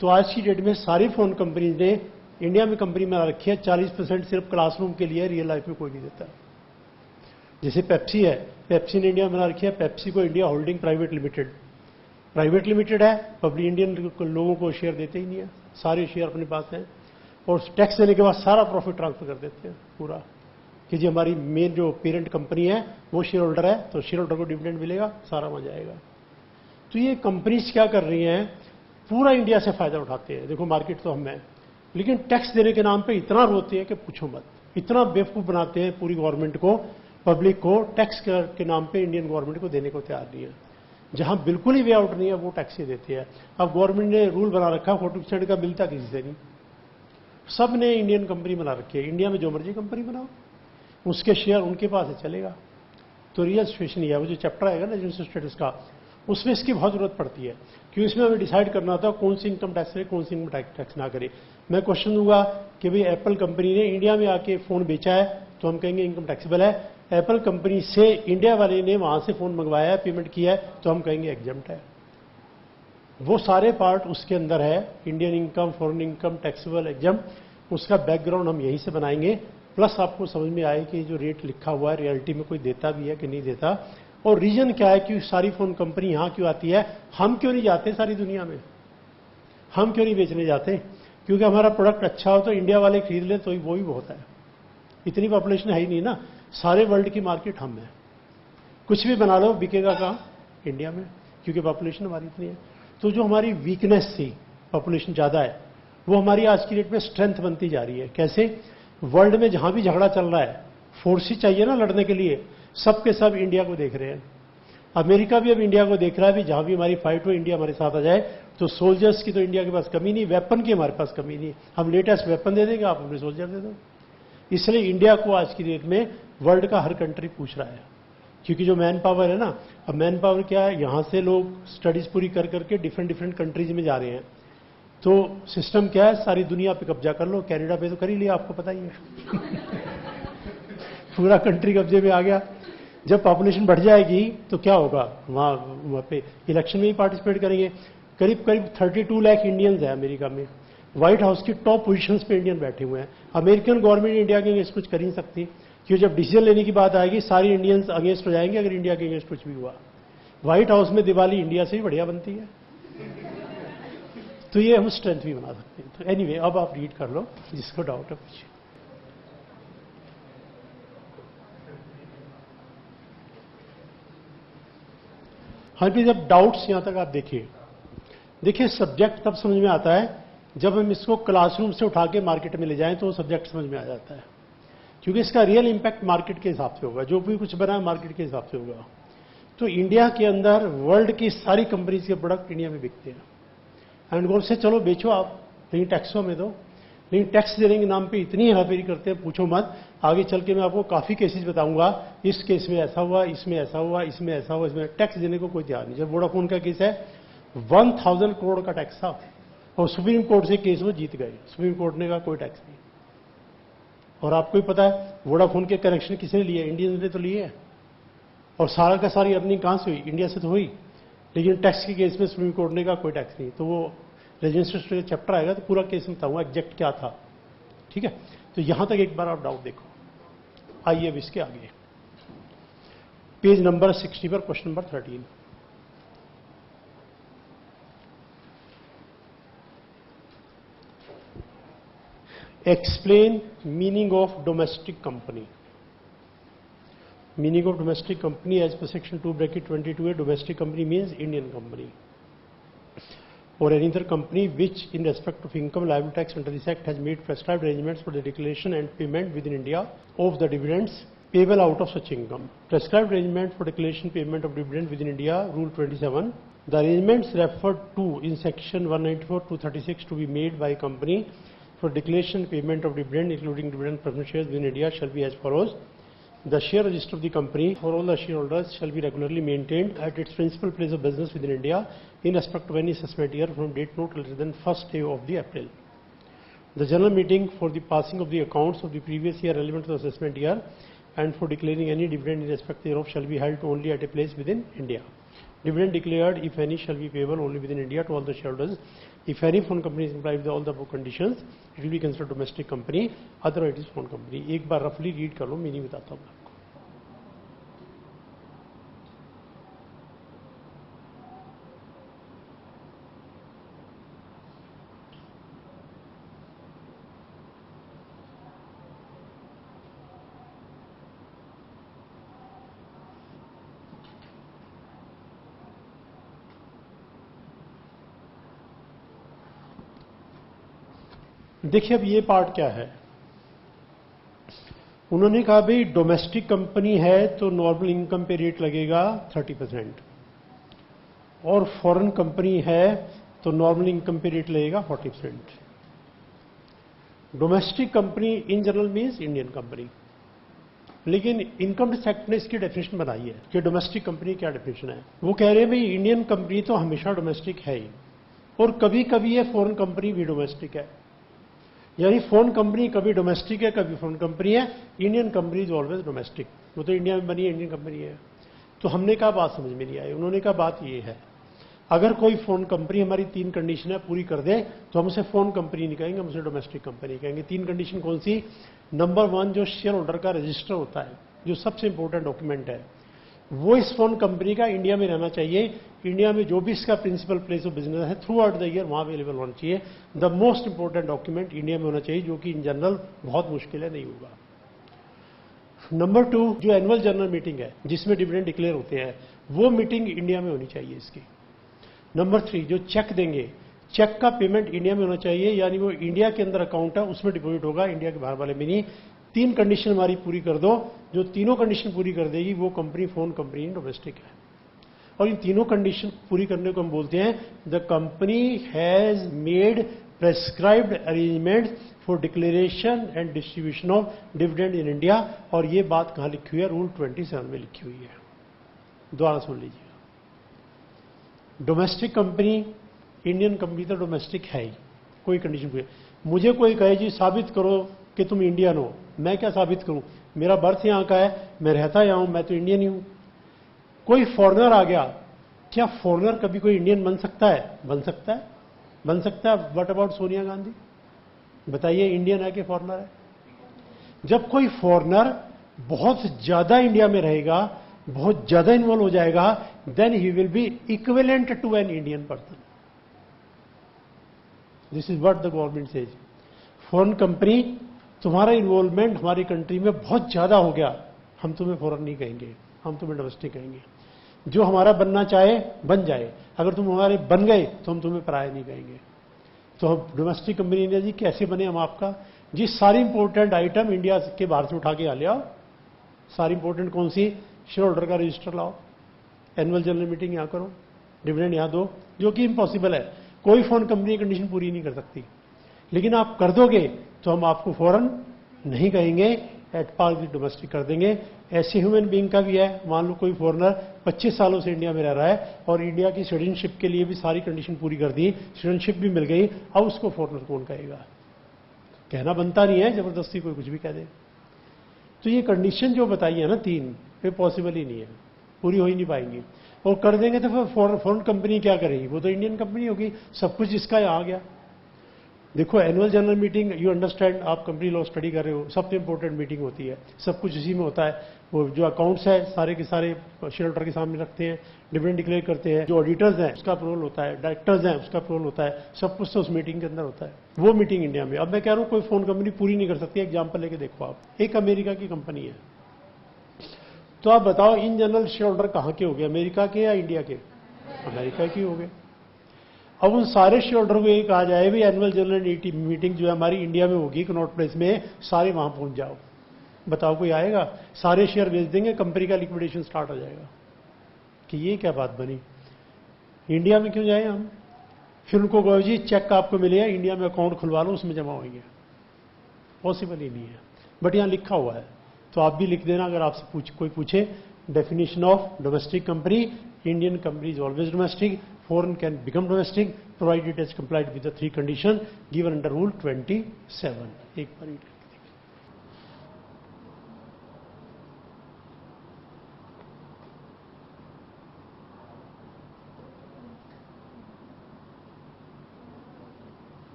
A: तो आज की डेट में सारी फोन कंपनीज ने इंडिया में कंपनी बना रखी है, 40% सिर्फ क्लासरूम के लिए, रियल लाइफ में कोई नहीं देता। जैसे पेप्सी है, पेप्सी ने इंडिया में बना रखी है, पेप्सी को इंडिया होल्डिंग प्राइवेट लिमिटेड है, पब्लिक इंडियन लोगों को शेयर देते ही नहीं है, सारे शेयर अपने पास हैं। और टैक्स देने के बाद सारा प्रॉफिट ट्रांसफर कर देते हैं पूरा, कि जी हमारी मेन जो पेरेंट कंपनी है वो शेयर होल्डर है, तो शेयर होल्डर को डिविडेंड मिलेगा, सारा वहां जाएगा। तो ये कंपनीज क्या कर रही हैं? पूरा इंडिया से फायदा उठाते हैं। देखो मार्केट तो हम है, लेकिन टैक्स देने के नाम पे इतना रोते हैं कि पूछो मत। इतना बेवकूफ बनाते हैं पूरी गवर्नमेंट को, पब्लिक को, टैक्स के नाम पे इंडियन गवर्नमेंट को देने को तैयार नहीं है। जहां बिल्कुल ही वे आउट नहीं है वो टैक्स ही देते हैं। अब गवर्नमेंट ने रूल बना रखा 40% का मिलता किसी से नहीं, सब ने इंडियन कंपनी बना रखी है। इंडिया में जो मर्जी कंपनी बनाओ, उसके शेयर उनके पास है, चलेगा। तो रियल सिचुएशन ये है। वो जो चैप्टर आएगा ना एजेंसी स्टेटस का, उसमें इसकी बहुत जरूरत पड़ती है, क्योंकि इसमें हमें डिसाइड करना था कौन सी इनकम टैक्स करे, कौन सी इनकम टैक्स ना करे। मैं क्वेश्चन दूंगा कि भाई एप्पल कंपनी ने इंडिया में आके फोन बेचा है, तो हम कहेंगे इनकम टैक्सेबल है। एप्पल कंपनी से इंडिया वाले ने वहां से फोन मंगवाया है, पेमेंट किया है, तो हम कहेंगे एग्जम्प्ट है। वो सारे पार्ट उसके अंदर है, Indian income, foreign income, taxable, exempt. उसका बैकग्राउंड हम यहीं से बनाएंगे। प्लस आपको समझ में आए कि जो रेट लिखा हुआ है रियलिटी में कोई देता भी है कि नहीं देता, और रीजन क्या है कि सारी फोन कंपनी यहां क्यों आती है, हम क्यों नहीं जाते सारी दुनिया में, हम क्यों नहीं बेचने जाते? क्योंकि हमारा प्रोडक्ट अच्छा हो तो इंडिया वाले खरीद ले, तो वो ही बहुत है। इतनी पॉपुलेशन है ही नहीं ना, सारे वर्ल्ड की मार्केट हम है। कुछ भी बना लो, बिकेगा कहां? इंडिया में, क्योंकि पॉपुलेशन हमारी इतनी है। तो जो हमारी वीकनेस थी, पॉपुलेशन ज्यादा है, वो हमारी आज की डेट में स्ट्रेंथ बनती जा रही है। कैसे? वर्ल्ड में जहां भी झगड़ा चल रहा है, फोर्स ही चाहिए ना लड़ने के लिए, सबके सब इंडिया को देख रहे हैं। अमेरिका भी अब इंडिया को देख रहा है, भी जहां भी हमारी फाइट हो इंडिया हमारे साथ आ जाए। तो सोल्जर्स की तो इंडिया के पास कमी नहीं, वेपन की हमारे पास कमी नहीं, हम लेटेस्ट वेपन दे देंगे, आप अपने सोल्जर दे दो। इसलिए इंडिया को आज की डेट में वर्ल्ड का हर कंट्री पूछ रहा है, क्योंकि जो मैन पावर है ना, अब मैन पावर क्या है, यहां से लोग स्टडीज पूरी कर करके डिफरेंट कंट्रीज में जा रहे हैं। तो सिस्टम क्या है, सारी दुनिया पे कब्जा कर लो। कनाडा पे तो कर ही लिया, आपको पता ही है पूरा कंट्री कब्जे में आ गया। जब पॉपुलेशन बढ़ जाएगी तो क्या होगा, वहां पे इलेक्शन में ही पार्टिसिपेट करेंगे। करीब करीब 32 लाख इंडियंस है अमेरिका में। व्हाइट हाउस की टॉप पोजीशंस पे इंडियन बैठे हुए हैं। अमेरिकन गवर्नमेंट इंडिया के अगेंस्ट कुछ कर नहीं सकती, क्योंकि जब डिसीजन लेने की बात आएगी सारी इंडियंस अगेंस्ट हो जाएंगे अगर इंडिया के अगेंस्ट कुछ भी हुआ। व्हाइट हाउस में दिवाली इंडिया से ही बढ़िया बनती है। तो ये हम स्ट्रेंथ भी बना सकते हैं। तो एनीवे, अब आप रीड कर लो, जिसको डाउट है पूछिए। हाँ भी, जब डाउट्स यहां तक आप देखिए सब्जेक्ट तब समझ में आता है जब हम इसको क्लासरूम से उठा के मार्केट में ले जाएं, तो सब्जेक्ट समझ में आ जाता है, क्योंकि इसका रियल इंपैक्ट मार्केट के हिसाब से होगा। जो भी कुछ बना है मार्केट के हिसाब से होगा। तो इंडिया के अंदर वर्ल्ड की सारी कंपनीज के प्रोडक्ट इंडिया में बिकते हैं। एंड गवर्नमेंट से चलो बेचो आप, लेकिन टैक्सों में दो। लेकिन टैक्स देने के नाम पे इतनी हेराफेरी करते हैं, पूछो मत। आगे चल के मैं आपको काफी केसेस बताऊंगा, इस केस में ऐसा हुआ, इसमें ऐसा हुआ, इसमें ऐसा हुआ, इसमें टैक्स देने को कोई तैयार नहीं। जब वोडाफोन का केस है, 1000 करोड़ का टैक्स था, और सुप्रीम कोर्ट से केस वो जीत गए। सुप्रीम कोर्ट ने कहा कोई टैक्स नहीं। और आपको ही पता है वोडाफोन के कनेक्शन किसने लिए? इंडियंस ने तो लिए है। और सारा का सारी अर्निंग कहां से हुई? इंडिया से तो हुई। लेकिन टैक्स के केस में सुप्रीम कोर्ट ने कहा कोई टैक्स नहीं। तो वो रजिस्टर चैप्टर आएगा तो पूरा केस में बताऊंगा एग्जैक्ट क्या था। ठीक है, तो यहां तक एक बार आप डाउट देखो। आइए अब इसके आगे, पेज नंबर 60 पर question number 13। Explain meaning of domestic company. Meaning of domestic company as per section 2 bracket 22 है, domestic company means Indian company. or any other company which in respect of income liable tax under this act has made prescribed arrangements for the declaration and payment within India of the dividends payable out of such income. Prescribed arrangement for declaration payment of dividend within India, Rule 27. The arrangements referred to in section 194-236 to be made by company for declaration payment of dividend including dividend preference shares within India shall be as follows. The share register of the company for all the shareholders shall be regularly maintained at its principal place of business within India in respect of any assessment year from date not later than first day of the April. The general meeting for the passing of the accounts of the previous year relevant to the assessment year and for declaring any dividend in respect thereof shall be held only at a place within India. Dividend declared, if any, shall be payable only within India to all the shareholders. If any foreign company is complied with all the above conditions, it will be considered domestic company, otherwise it is foreign company. एक बार रफली read कर लो, मैं नहीं बताता हूँ आपको. देखिए अब ये पार्ट क्या है. उन्होंने कहा भाई डोमेस्टिक कंपनी है तो नॉर्मल इनकम पे रेट लगेगा 30% और फॉरेन कंपनी है तो नॉर्मल इनकम पे रेट लगेगा 40%. Domestic company in general means Indian company, लेकिन इनकम टैक्स एक्ट ने इसकी डेफिनेशन बनाई है कि डोमेस्टिक कंपनी क्या डेफिनेशन है. वो कह रहे हैं भाई इंडियन कंपनी तो हमेशा डोमेस्टिक है ही और कभी कभी ये फॉरेन कंपनी भी डोमेस्टिक है. यानी फोन कंपनी कभी डोमेस्टिक है कभी फोन कंपनी है. Indian company is always domestic. वो तो इंडिया में बनी है, इंडियन कंपनी है. तो हमने कहा बात समझ में नहीं आई. उन्होंने कहा बात ये है, अगर कोई फोन कंपनी हमारी 3 कंडीशन है पूरी कर दे तो हम उसे फोन कंपनी नहीं कहेंगे, हम उसे डोमेस्टिक कंपनी कहेंगे. 3 कंडीशन कौन सी? नंबर 1, जो शेयर होल्डर का रजिस्टर होता है, जो सबसे इंपॉर्टेंट डॉक्यूमेंट है, वो इस फोन कंपनी का इंडिया में रहना चाहिए. इंडिया में जो भी इसका प्रिंसिपल प्लेस ऑफ बिजनेस है थ्रू आउट द ईयर वहां अवेलेबल होना चाहिए. The most important document India में होना चाहिए, जो कि इन जनरल बहुत मुश्किल है, नहीं होगा. नंबर 2, जो एनुअल जनरल मीटिंग है जिसमें डिविडेंड डिक्लेयर होते हैं, वो मीटिंग इंडिया में होनी चाहिए इसकी. नंबर 3, जो चेक देंगे, चेक का पेमेंट इंडिया में होना चाहिए, यानी वो इंडिया के अंदर अकाउंट है उसमें डिपॉजिट होगा, इंडिया के बाहर वाले में नहीं. 3 कंडीशन हमारी पूरी कर दो. जो तीनों कंडीशन पूरी कर देगी वो कंपनी फोन कंपनी डोमेस्टिक है. और इन तीनों कंडीशन पूरी करने को हम बोलते हैं the company has made prescribed arrangement for declaration and distribution of dividend in India. और ये बात कहां लिखी हुई है? रूल 27 में लिखी हुई है. दोबारा सुन लीजिएगा. डोमेस्टिक कंपनी, इंडियन कंपनी तो डोमेस्टिक है ही, कोई कंडीशन पूरी. मुझे कोई कहे जी साबित करो कि तुम इंडियन हो, मैं क्या साबित करूं? मेरा बर्थ यहां का है, मैं रहता यहां हूं, मैं तो इंडियन ही हूं. कोई फॉरेनर आ गया, क्या फॉरेनर कभी कोई इंडियन बन सकता है? बन सकता है, बन सकता है. What about Sonia Gandhi? बताइए, इंडियन है कि फॉरेनर है? जब कोई फॉरेनर बहुत ज्यादा इंडिया में रहेगा, बहुत ज्यादा इन्वॉल्व हो जाएगा, then he will be equivalent to an Indian person. This is what the government says. Foreign company, तुम्हारा इन्वॉल्वमेंट हमारी कंट्री में बहुत ज्यादा हो गया, हम तुम्हें फॉरेन नहीं कहेंगे, हम तुम्हें डोमेस्टिक कहेंगे. जो हमारा बनना चाहे बन जाए, अगर तुम हमारे बन गए तो हम तुम्हें पराया नहीं कहेंगे. तो हम डोमेस्टिक कंपनी ने जी कैसे बने हम आपका? जी सारी इंपॉर्टेंट आइटम इंडिया के बाहर से उठा के आ ले आओ. सारी इंपॉर्टेंट कौन सी? शेयर होल्डर का रजिस्टर लाओ, एनुअल जनरल मीटिंग यहां करो, डिविडेंड यहां दो, जो कि इम्पॉसिबल है. कोई फोन कंपनी कंडीशन पूरी नहीं कर सकती, लेकिन आप कर दोगे तो हम आपको फॉरेन नहीं कहेंगे, एट पार भी डोमेस्टिक कर देंगे. ऐसे ह्यूमन बीइंग का भी है. मान लो कोई फॉरेनर 25 सालों से इंडिया में रह रहा है और इंडिया की सिटीजनशिप के लिए भी सारी कंडीशन पूरी कर दी, सिटीजनशिप भी मिल गई, अब उसको फॉरेनर कौन कहेगा? कहना बनता नहीं है, जबरदस्ती कोई कुछ भी कह दे. तो ये कंडीशन जो बताई है ना 3, ये पॉसिबल ही नहीं है, पूरी हो ही नहीं पाएंगी. और कर देंगे तो फिर फॉरेन कंपनी क्या करेगी? वो तो इंडियन कंपनी होगी. सब कुछ इसका आ गया. देखो annual general meeting, you understand, आप कंपनी लॉ स्टडी कर रहे हो, सबसे इंपॉर्टेंट मीटिंग होती है, सब कुछ इसी में होता है. वो जो अकाउंट्स है सारे के सारे शेयर होल्डर के सामने रखते हैं, डिविडेंड डिक्लेयर करते हैं, जो ऑडिटर्स हैं उसका अप्रूवल होता है, डायरेक्टर्स हैं उसका अप्रूवल होता है, सब कुछ तो उस मीटिंग के अंदर होता है. वो मीटिंग इंडिया में. अब मैं कह रहा हूं कोई फोन कंपनी पूरी नहीं कर सकती. एग्जाम्पल लेके देखो आप, एक अमेरिका की कंपनी है, तो आप बताओ इन जनरल शेयर होल्डर कहां के हो गए? अमेरिका के या इंडिया के? अमेरिका के हो गए. अब उन सारे शेयर होल्डर को ये कहा जाए भी एनुअल जनरल मीटिंग जो है हमारी इंडिया में होगी कनॉट प्लेस में, सारे वहां पहुंच जाओ। बताओ कोई आएगा? सारे शेयर बेच देंगे, कंपनी का लिक्विडेशन स्टार्ट हो जाएगा। कि ये क्या बात बनी? इंडिया में क्यों जाए हम? फिर उनको कहो जी चेक आपको मिलेगा, इंडिया में अकाउंट खुलवा लो, उसमें जमा होंगे। पॉसिबल ही नहीं है, बट यहां लिखा हुआ है, तो आप भी लिख देना। अगर आपसे कोई पूछे definition of domestic company, Indian company is always domestic, foreign can become domestic provided it is complied with the 3 condition given under rule 27। एक बार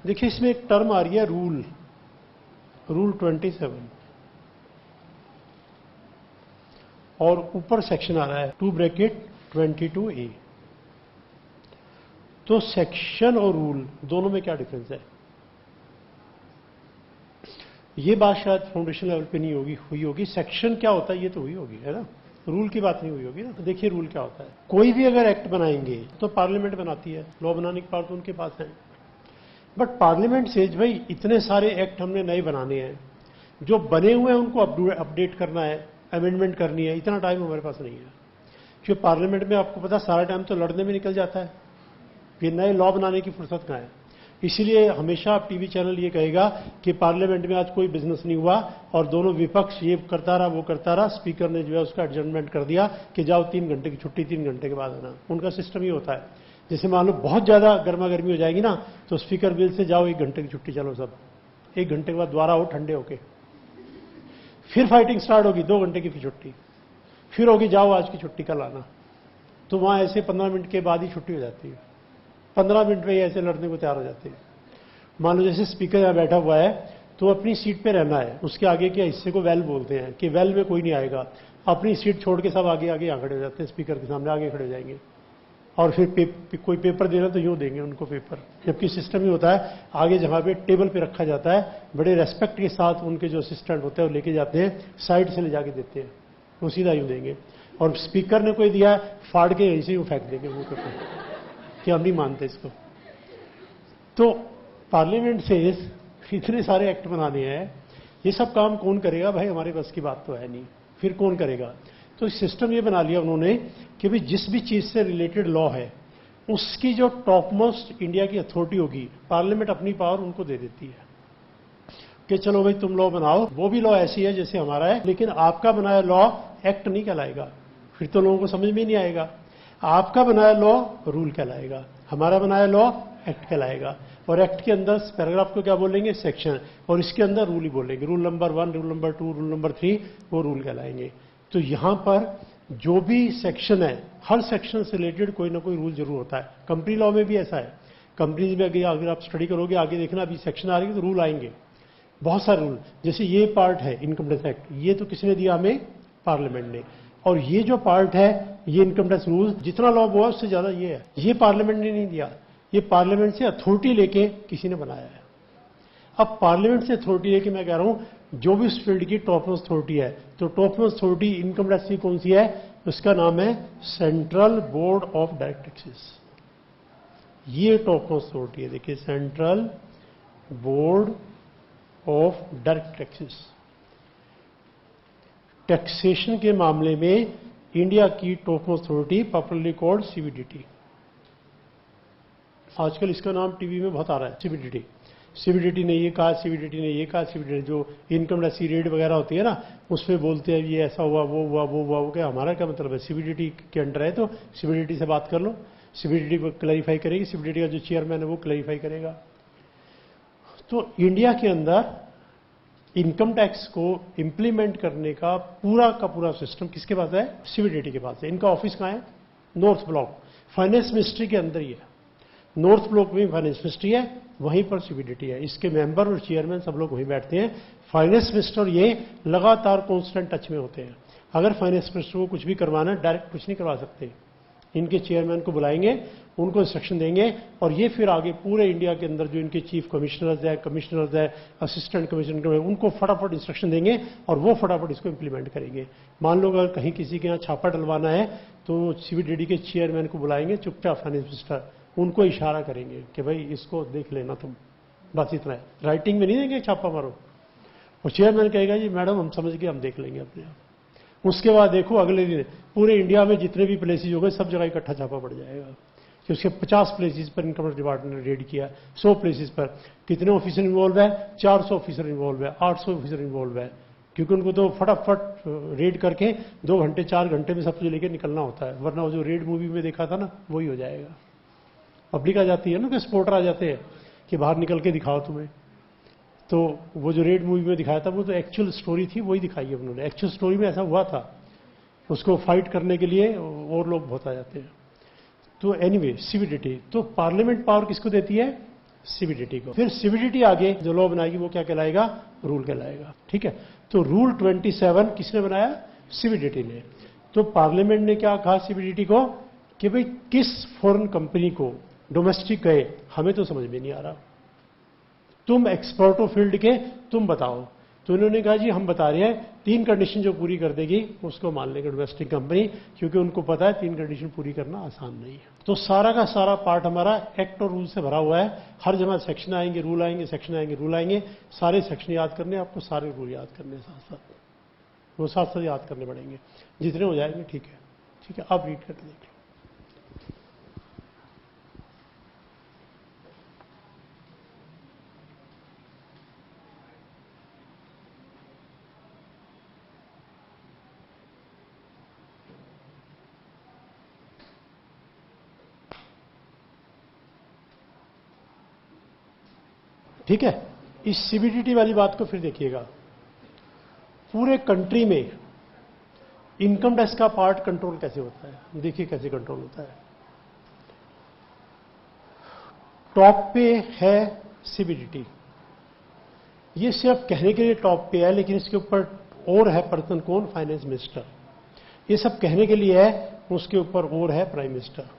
A: देखिए, इसमें एक टर्म आ रही है रूल 27, और ऊपर सेक्शन आ रहा है 2 ब्रैकेट 22A। तो सेक्शन और रूल दोनों में क्या डिफरेंस है? ये बात शायद फाउंडेशन लेवल पे नहीं हुई होगी। सेक्शन क्या होता है ये तो हुई होगी, है ना? रूल की बात नहीं हुई होगी ना। तो देखिए रूल क्या होता है। कोई भी अगर एक्ट बनाएंगे तो पार्लियामेंट बनाती है, लॉ बनाने की पावर तो उनके पास है। बट पार्लियामेंट से भाई इतने सारे एक्ट हमने नए बनाने हैं, जो बने हुए हैं उनको अपडेट करना है, अमेंडमेंट करनी है, इतना टाइम हमारे पास नहीं है। क्योंकि पार्लियामेंट में आपको पता सारा टाइम तो लड़ने में निकल जाता है, ये नए लॉ बनाने की फुर्सत कहाँ है। इसीलिए हमेशा आप टीवी चैनल ये कहेगा कि पार्लियामेंट में आज कोई बिजनेस नहीं हुआ और दोनों विपक्ष ये करता रहा वो करता रहा, स्पीकर ने जो है उसका एडजर्नमेंट कर दिया कि जाओ 3 घंटे की छुट्टी, 3 घंटे के बाद आना। उनका सिस्टम ये होता है, जैसे मान लो बहुत ज्यादा गर्मा गर्मी हो जाएगी ना, तो स्पीकर बिल से जाओ 1 घंटे की छुट्टी, चलो सब 1 घंटे के बाद दोबारा आओ ठंडे होके, फिर फाइटिंग स्टार्ट होगी, 2 घंटे की छुट्टी, फिर होगी जाओ आज की छुट्टी कल आना। तो वहां ऐसे 15 मिनट के बाद ही छुट्टी हो जाती है, 15 मिनट में ही ऐसे लड़ने को तैयार हो जाते हैं। मान लो जैसे स्पीकर यहां बैठा हुआ है तो अपनी सीट पे रहना है, उसके आगे के हिस्से को वेल बोलते हैं कि वेल में कोई नहीं आएगा, अपनी सीट छोड़ के सब आगे आगे यहां खड़े हो जाते हैं, स्पीकर के सामने आगे खड़े हो जाएंगे। और फिर कोई पेपर देना तो यूं देंगे उनको पेपर, जबकि सिस्टम ही होता है आगे जहां पे टेबल पे रखा जाता है, बड़े रेस्पेक्ट के साथ उनके जो असिस्टेंट होते हैं वो लेके जाते हैं, साइड से ले जाके देते हैं, वो सीधा यूं देंगे। और स्पीकर ने कोई दिया फाड़ के ऐसे ही फेंक देंगे मुंह पे कि हम नहीं मानते इसको। तो पार्लियामेंट से इतने सारे एक्ट बनाने हैं, ये सब काम कौन करेगा भाई? हमारे बस की बात तो है नहीं, फिर कौन करेगा? तो सिस्टम ये बना लिया उन्होंने कि भाई जिस भी चीज से रिलेटेड लॉ है उसकी जो टॉप मोस्ट इंडिया की अथॉरिटी होगी, पार्लियामेंट अपनी पावर उनको दे देती है कि चलो भाई तुम लॉ बनाओ। वो भी लॉ ऐसी है जैसे हमारा है, लेकिन आपका बनाया लॉ एक्ट नहीं कहलाएगा, फिर तो लोगों को समझ में नहीं आएगा। आपका बनाया लॉ रूल कहलाएगा, हमारा बनाया लॉ एक्ट कहलाएगा। और एक्ट के अंदर पैराग्राफ को क्या बोलेंगे? सेक्शन, और इसके अंदर रूल ही बोलेंगे, rule number 1, rule number 2, rule number 3, वो रूल कहलाएंगे। तो यहां पर जो भी सेक्शन है, हर सेक्शन से रिलेटेड कोई ना कोई रूल जरूर होता है। कंपनी लॉ में भी ऐसा है, कंपनीज में अगर आप स्टडी करोगे आगे देखना, अभी सेक्शन आ रही है तो रूल आएंगे, बहुत सारे रूल। जैसे ये पार्ट है इनकम टैक्स एक्ट, ये तो किसने दिया हमें? पार्लियामेंट ने। और ये जो पार्ट है ये इनकम टैक्स रूल, जितना लॉ हुआ उससे ज्यादा ये है, ये पार्लियामेंट ने नहीं दिया, ये पार्लियामेंट से अथॉरिटी लेके किसी ने बनाया है। अब पार्लियामेंट से अथॉरिटी लेके मैं कह रहा हूं जो भी उस फील्ड की टॉप मोस्ट अथॉरिटी है, तो top most authority income tax की कौन सी है? उसका नाम है central board of direct taxes. ये टॉप मोस्ट अथॉरिटी है, देखिए central board of direct taxes. Taxation के मामले में इंडिया की top most authority popularly called CBDT. आजकल इसका नाम टीवी में बहुत आ रहा है, सीबीडीटी। सीबीडीटी ने ये कहा, सीबीडीटी ने ये कहा, सीबीडीटी जो इनकम टैक्स रेट वगैरह होती है ना, उसमें बोलते हैं ये ऐसा हुआ, वो हुआ, वो हुआ, वो क्या? हमारा क्या मतलब है? सीबीडीटी के अंडर है तो सीबीडीटी से बात कर लो, सीबीडीटी को क्लैरिफाई करेगी, सीबीडीटी का जो चेयरमैन है वो क्लैरिफाई करेगा। तो इंडिया के अंदर इनकम टैक्स को इंप्लीमेंट करने का पूरा सिस्टम किसके पास है? सीबीडीटी के पास है। इनका ऑफिस कहां है? North block. फाइनेंस मिनिस्ट्री के अंदर ही है, नॉर्थ ब्लॉक में फाइनेंस मिनिस्ट्री है, वहीं पर सीबीडीटी है। इसके मेंबर और चेयरमैन सब लोग वहीं बैठते हैं। फाइनेंस मिनिस्टर ये लगातार कॉन्स्टेंट टच में होते हैं। अगर फाइनेंस मिनिस्टर को कुछ भी करवाना है, डायरेक्ट कुछ नहीं करवा सकते, इनके चेयरमैन को बुलाएंगे, उनको इंस्ट्रक्शन देंगे, और ये फिर आगे पूरे इंडिया के अंदर जो इनके चीफ कमिश्नर्स है, असिस्टेंट कमिश्नर, उनको फटाफट इंस्ट्रक्शन देंगे और वो फटाफट इसको इंप्लीमेंट करेंगे। मान लो अगर कहीं किसी के यहाँ छापा डलवाना है तो सीबीडीटी के चेयरमैन को बुलाएंगे, चुपचाप फाइनेंस मिनिस्टर, उनको इशारा करेंगे कि भाई इसको देख लेना तुम, बस इतना है। राइटिंग में नहीं देंगे छापा मारो, और चेयरमैन कहेगा जी मैडम हम समझ के हम देख लेंगे अपने आप। उसके बाद देखो अगले दिन पूरे इंडिया में जितने भी प्लेसेज हो गए सब जगह इकट्ठा छापा पड़ जाएगा कि उसके 50 प्लेसेस पर इनकम डिपार्टमेंट ने रेड किया, 100 प्लेसेस पर कितने ऑफिसर इन्वॉल्व है, 400 ऑफिसर इन्वॉल्व है, 800 ऑफिसर इन्वॉल्व है, क्योंकि उनको तो फटाफट रेड करके 2 घंटे 4 घंटे में सब कुछ लेके निकलना होता है, वरना वो जो रेड मूवी में देखा था ना वही हो जाएगा। पब्लिक आ जाती है ना, कि स्पोर्टर आ जाते हैं कि बाहर निकल के दिखाओ तुम्हें, तो वो जो रेड मूवी में दिखाया था वो तो एक्चुअल स्टोरी थी, वही दिखाई है उन्होंने। एक्चुअल स्टोरी में ऐसा हुआ था, उसको फाइट करने के लिए और लोग बहुत आ जाते हैं। तो एनीवे सीबीडीटी, तो पार्लियामेंट पावर किसको देती है, सीबीडीटी को। फिर सीबीडीटी आगे जो लॉ बनाएगी वो क्या कहलाएगा, रूल कहलाएगा। ठीक है, तो रूल 27 किसने बनाया, सीबीडीटी ने। तो पार्लियामेंट ने क्या कहा सीबीडीटी को कि भाई किस फॉरेन कंपनी को डोमेस्टिक गए, हमें तो समझ में नहीं आ रहा, तुम एक्सपर्ट हो फील्ड के, तुम बताओ। तो इन्होंने कहा जी हम बता रहे हैं 3 कंडीशन जो पूरी कर देगी उसको मान लेंगे डोमेस्टिक कंपनी, क्योंकि उनको पता है 3 कंडीशन पूरी करना आसान नहीं है। तो सारा का सारा पार्ट हमारा एक्ट और रूल से भरा हुआ है। हर जगह सेक्शन आएंगे, रूल आएंगे, सेक्शन आएंगे, रूल आएंगे, सारे सेक्शन याद करने आपको, सारे रूल याद करने साथ साथ, वो साथ साथ याद करने पड़ेंगे, जितने हो जाएंगे। ठीक है, ठीक है, आप रीड करके देख लो। ठीक है, इस सीबीडीटी वाली बात को फिर देखिएगा। पूरे कंट्री में इनकम टैक्स का पार्ट कंट्रोल कैसे होता है, देखिए कैसे कंट्रोल होता है। टॉप पे है सीबीडीटी, ये सिर्फ कहने के लिए टॉप पे है, लेकिन इसके ऊपर और है पर्सन कौन, फाइनेंस मिनिस्टर। ये सब कहने के लिए है, उसके ऊपर और है प्राइम मिनिस्टर।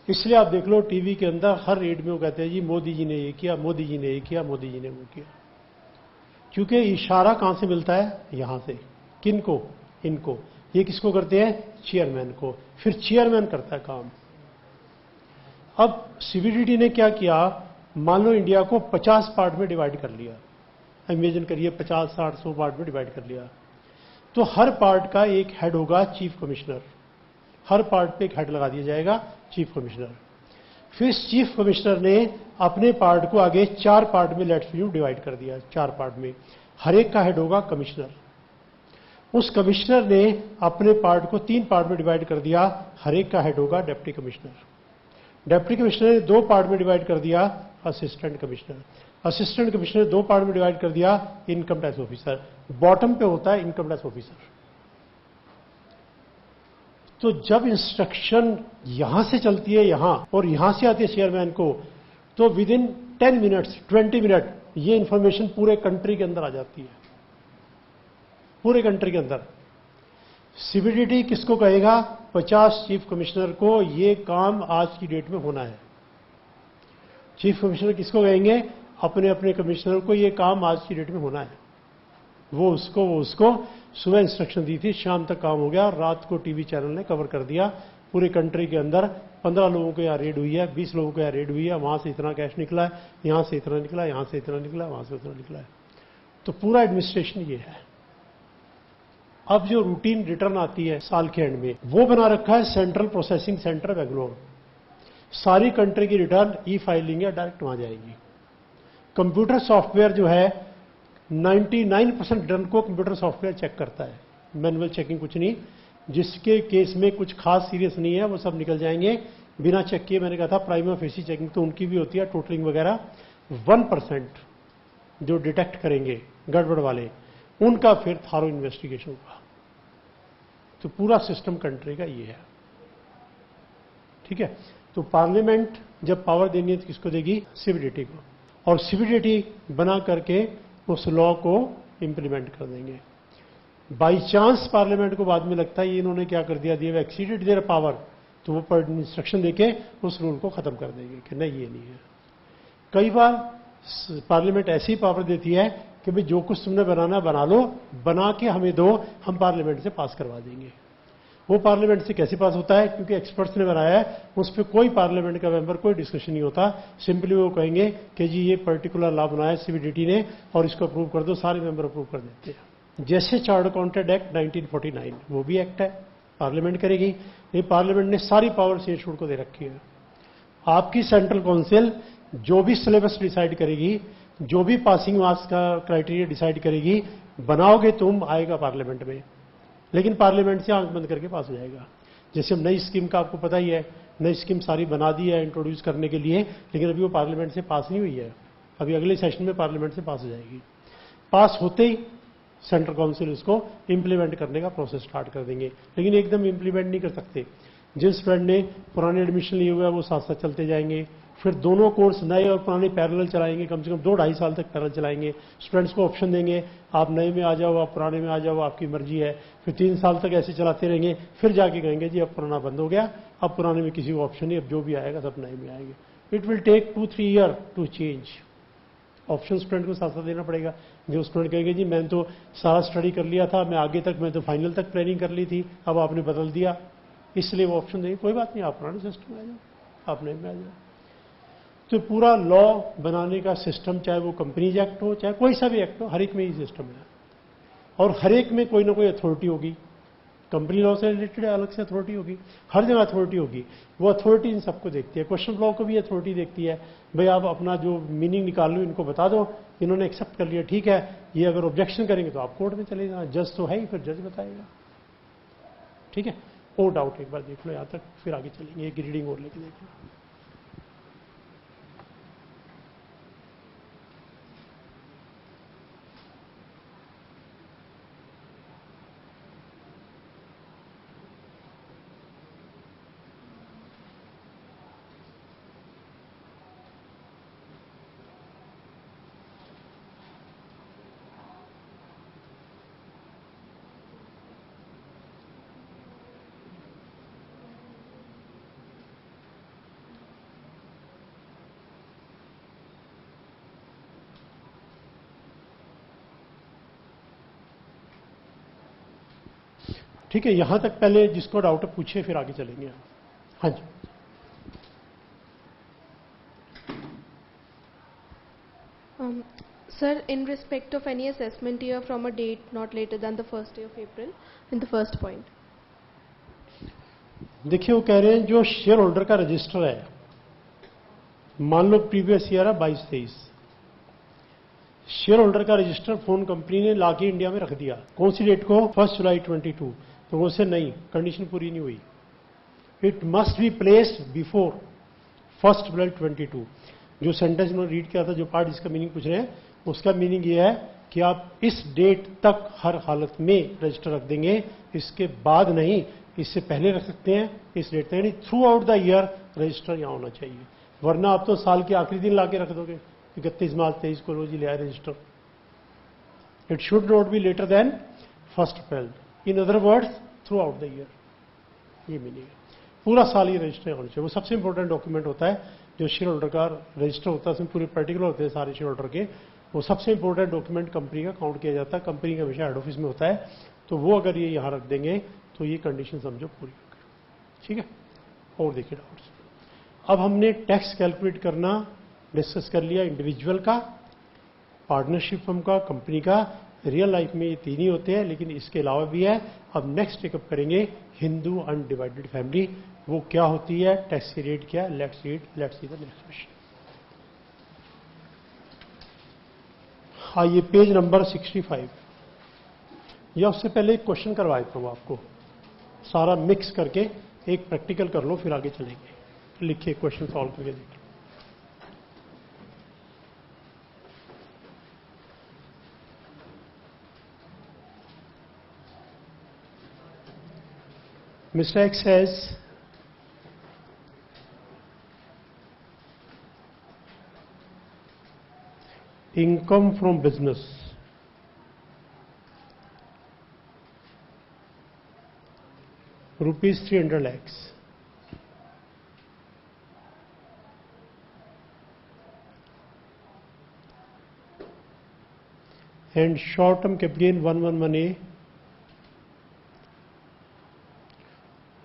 A: इसलिए आप देख लो टीवी के अंदर हर रेड में वो कहते हैं जी मोदी जी ने ये किया, मोदी जी ने ये किया, मोदी जी ने वो किया, क्योंकि इशारा कहां से मिलता है, यहां से। किन को, इनको। ये किसको करते हैं, चेयरमैन को, फिर चेयरमैन करता है काम। अब सीबीडीटी ने क्या किया, मान लो इंडिया को 50 पार्ट में डिवाइड कर लिया, इमेजिन करिए 50, 60, 100 पार्ट में डिवाइड कर लिया, तो हर पार्ट का एक हेड होगा चीफ कमिश्नर, हर पार्ट पे एक हेड लगा दिया जाएगा चीफ कमिश्नर। फिर चीफ कमिश्नर ने अपने पार्ट को आगे 4 पार्ट में लेट्स यू डिवाइड कर दिया, 4 पार्ट में, हर एक का हेड होगा कमिश्नर। उस कमिश्नर ने अपने पार्ट को 3 पार्ट में डिवाइड कर दिया, हर एक का हेड होगा डिप्टी कमिश्नर। डिप्टी कमिश्नर ने 2 पार्ट में डिवाइड कर दिया, असिस्टेंट कमिश्नर। असिस्टेंट कमिश्नर ने 2 पार्ट में डिवाइड कर दिया, इनकम टैक्स ऑफिसर। बॉटम पे होता है इनकम टैक्स ऑफिसर। तो जब इंस्ट्रक्शन यहां से चलती है यहां, और यहां से आती है चेयरमैन को, तो विद इन 10 मिनट्स, 20 मिनट ये इंफॉर्मेशन पूरे कंट्री के अंदर आ जाती है, पूरे कंट्री के अंदर। सीबीडीटी किसको कहेगा, 50 चीफ कमिश्नर को ये काम आज की डेट में होना है। चीफ कमिश्नर किसको कहेंगे, अपने अपने कमिश्नर को ये काम आज की डेट में होना है। वो उसको सुबह इंस्ट्रक्शन दी थी, शाम तक काम हो गया, रात को टीवी चैनल ने कवर कर दिया पूरे कंट्री के अंदर। 15 लोगों को यहाँ रेड हुई है, 20 लोगों को यहाँ रेड हुई है, वहां से इतना कैश निकला है, यहां से इतना निकला, यहां से इतना निकला, वहां से उतना निकला है। तो पूरा एडमिनिस्ट्रेशन ये है। अब जो रूटीन रिटर्न आती है साल के एंड में, वो बना रखा है सेंट्रल प्रोसेसिंग सेंटर बेंगलोर। सारी कंट्री की रिटर्न ई फाइलिंग है, डायरेक्ट वहां जाएगी। कंप्यूटर सॉफ्टवेयर जो है 99% रिटर्न को कंप्यूटर सॉफ्टवेयर चेक करता है, मैनुअल चेकिंग कुछ नहीं। जिसके केस में कुछ खास सीरियस नहीं है वो सब निकल जाएंगे बिना चेक किए। मैंने कहा था प्राइमा फेसी चेकिंग तो उनकी भी होती है, टोटलिंग वगैरह। 1% जो डिटेक्ट करेंगे गड़बड़ वाले, उनका फिर थारो इन्वेस्टिगेशन होगा। तो पूरा सिस्टम कंट्री का ये है, ठीक है। तो पार्लियामेंट जब पावर देनी है तो किसको देगी? सीबीडीटी को, और सीबीडीटी बना करके उस लॉ को इंप्लीमेंट कर देंगे। बाई चांस पार्लियामेंट को बाद में लगता है ये इन्होंने क्या कर दिया, दिया एक्सीडेड देयर पावर, तो वो पर इंस्ट्रक्शन देके उस रूल को खत्म कर देंगे कि नहीं ये नहीं है। कई बार पार्लियामेंट ऐसी पावर देती है कि भाई जो कुछ तुमने बनाना बना लो, बना के हमें दो, हम पार्लियामेंट से पास करवा देंगे। वो पार्लियामेंट से कैसे पास होता है? क्योंकि एक्सपर्ट्स ने बनाया है, उस पर कोई पार्लियामेंट का मेंबर कोई डिस्कशन नहीं होता। सिंपली वो कहेंगे कि जी ये पर्टिकुलर लॉ बनाया सीबीडीटी ने और इसको अप्रूव कर दो, सारे मेंबर अप्रूव कर देते हैं। जैसे चार्ट अकाउंटेंट एक्ट 1949, वो भी एक्ट है, पार्लियामेंट करेगी। ये पार्लियामेंट ने सारी पावर स्टेट को दे रखी है। आपकी सेंट्रल काउंसिल जो भी सिलेबस डिसाइड करेगी, जो भी पासिंग मार्क्स का क्राइटेरिया डिसाइड करेगी, बनाओगे तुम, आएगा पार्लियामेंट में, लेकिन पार्लियामेंट से आंख बंद करके पास हो जाएगा। जैसे हम नई स्कीम का आपको पता ही है, नई स्कीम सारी बना दी है इंट्रोड्यूस करने के लिए, लेकिन अभी वो पार्लियामेंट से पास नहीं हुई है। अभी अगले सेशन में पार्लियामेंट से पास हो जाएगी। पास होते ही सेंट्रल काउंसिल उसको इंप्लीमेंट करने का प्रोसेस स्टार्ट कर देंगे, लेकिन एकदम इंप्लीमेंट नहीं कर सकते। जिन स्टूडेंट ने पुराने एडमिशन लिए हुए हैं वो साथ साथ चलते जाएंगे, फिर दोनों कोर्स नए और पुराने पैरेलल चलाएंगे, कम से कम 2-2.5 साल तक पैरेलल चलाएंगे। स्टूडेंट्स को ऑप्शन देंगे, आप नए में आ जाओ, आप पुराने में आ जाओ, आपकी मर्जी है। फिर 3 साल तक ऐसे चलाते रहेंगे, फिर जाके कहेंगे जी अब पुराना बंद हो गया, अब पुराने में किसी को ऑप्शन नहीं, अब जो भी आएगा सब नए में आएंगे। It will take 2-3 year to change. Option student को साथ साथ देना पड़ेगा। जो स्टूडेंट कहेंगे जी मैंने तो सारा स्टडी कर लिया था, मैं आगे तक, मैं तो फाइनल तक प्लानिंग कर ली थी, अब आपने बदल दिया, इसलिए वो ऑप्शन देंगे, कोई बात नहीं, आप पुराने सिस्टम में आ जाओ, आप नए में आ जाओ। तो पूरा लॉ बनाने का सिस्टम, चाहे वो कंपनीज एक्ट हो, चाहे कोई सा भी एक्ट हो, हर एक में ही सिस्टम है, और हर एक में कोई ना कोई अथॉरिटी होगी। कंपनी लॉ से रिलेटेड अलग से अथॉरिटी होगी, हर जगह अथॉरिटी होगी। वो अथॉरिटी इन सबको देखती है। क्वेश्चन लॉ को भी अथॉरिटी देखती है, भाई आप अपना जो मीनिंग निकाल लो इनको बता दो, इन्होंने एक्सेप्ट कर लिया, ठीक है, ये अगर ऑब्जेक्शन करेंगे तो आप कोर्ट में चले जाना, जज तो है ही, फिर जज बताएगा। ठीक है, और डाउट एक बार देख लो यहां तक, फिर आगे चलेंगे, एक रीडिंग और लेके देख लो। ठीक है, यहां तक पहले जिसको डाउट है पूछे, फिर आगे चलेंगे। हाँ जी,
C: Sir, in respect of any assessment year from a date not later than the first day of April, in the first point.
A: देखिए वो कह रहे हैं जो शेयर होल्डर का रजिस्टर है, मान लो प्रीवियस ईयर है 22-23, शेयर होल्डर का रजिस्टर फोन कंपनी ने लाके इंडिया में रख दिया, कौन सी डेट को? 1 जुलाई 22। तो वो से नहीं, कंडीशन पूरी नहीं हुई। It must be placed before 1 जुलाई 22। जो सेंटेंस उन्होंने रीड किया था, जो पार्ट इसका मीनिंग पूछ रहे हैं, उसका मीनिंग ये है कि आप इस डेट तक हर हालत में रजिस्टर रख देंगे, इसके बाद नहीं, इससे पहले रख सकते हैं, इस डेट तक, यानी through out the year register यहां होना चाहिए। वरना आप तो साल के आखिरी दिन लाके रख दोगे, 31 मार्च 23 को रोज ले आए register. It should not be later than 1 April, in other words throughout the year, ये मीनिंग है। पूरा साल ही रजिस्टर होना चाहिए। वो सबसे इंपॉर्टेंट डॉक्यूमेंट होता है, जो शेयर होल्डर का रजिस्टर होता है, उसमें पूरे पर्टिकुलर होते हैं सारे शेयर होल्डर के। वो सबसे इंपॉर्टेंट डॉक्यूमेंट कंपनी का काउंट किया जाता है, कंपनी का हमेशा हेड ऑफिस में होता है। तो वो अगर ये यहां रख देंगे तो ये कंडीशन समझो पूरी हो गई। ठीक है, और देखिए डाउट्स। अब हमने टैक्स कैलकुलेट करना डिस्कस कर लिया, इंडिविजुअल का, पार्टनरशिप फर्म का, कंपनी का। रियल लाइफ में ये 3 ही होते हैं, लेकिन इसके अलावा भी है। अब नेक्स्ट टेकअप करेंगे हिंदू अनडिवाइडेड फैमिली, वो क्या होती है, टैक्स की रेट क्या है। Let's see the next question. आइए पेज नंबर 65, या उससे पहले एक क्वेश्चन करवा देता हूं आपको, सारा मिक्स करके एक प्रैक्टिकल कर लो, फिर आगे चलेंगे। लिखिए क्वेश्चन सॉल्व करके देखिए। Mr. X says, income from business, rupees 300 lakhs. And short-term capital gain 111A,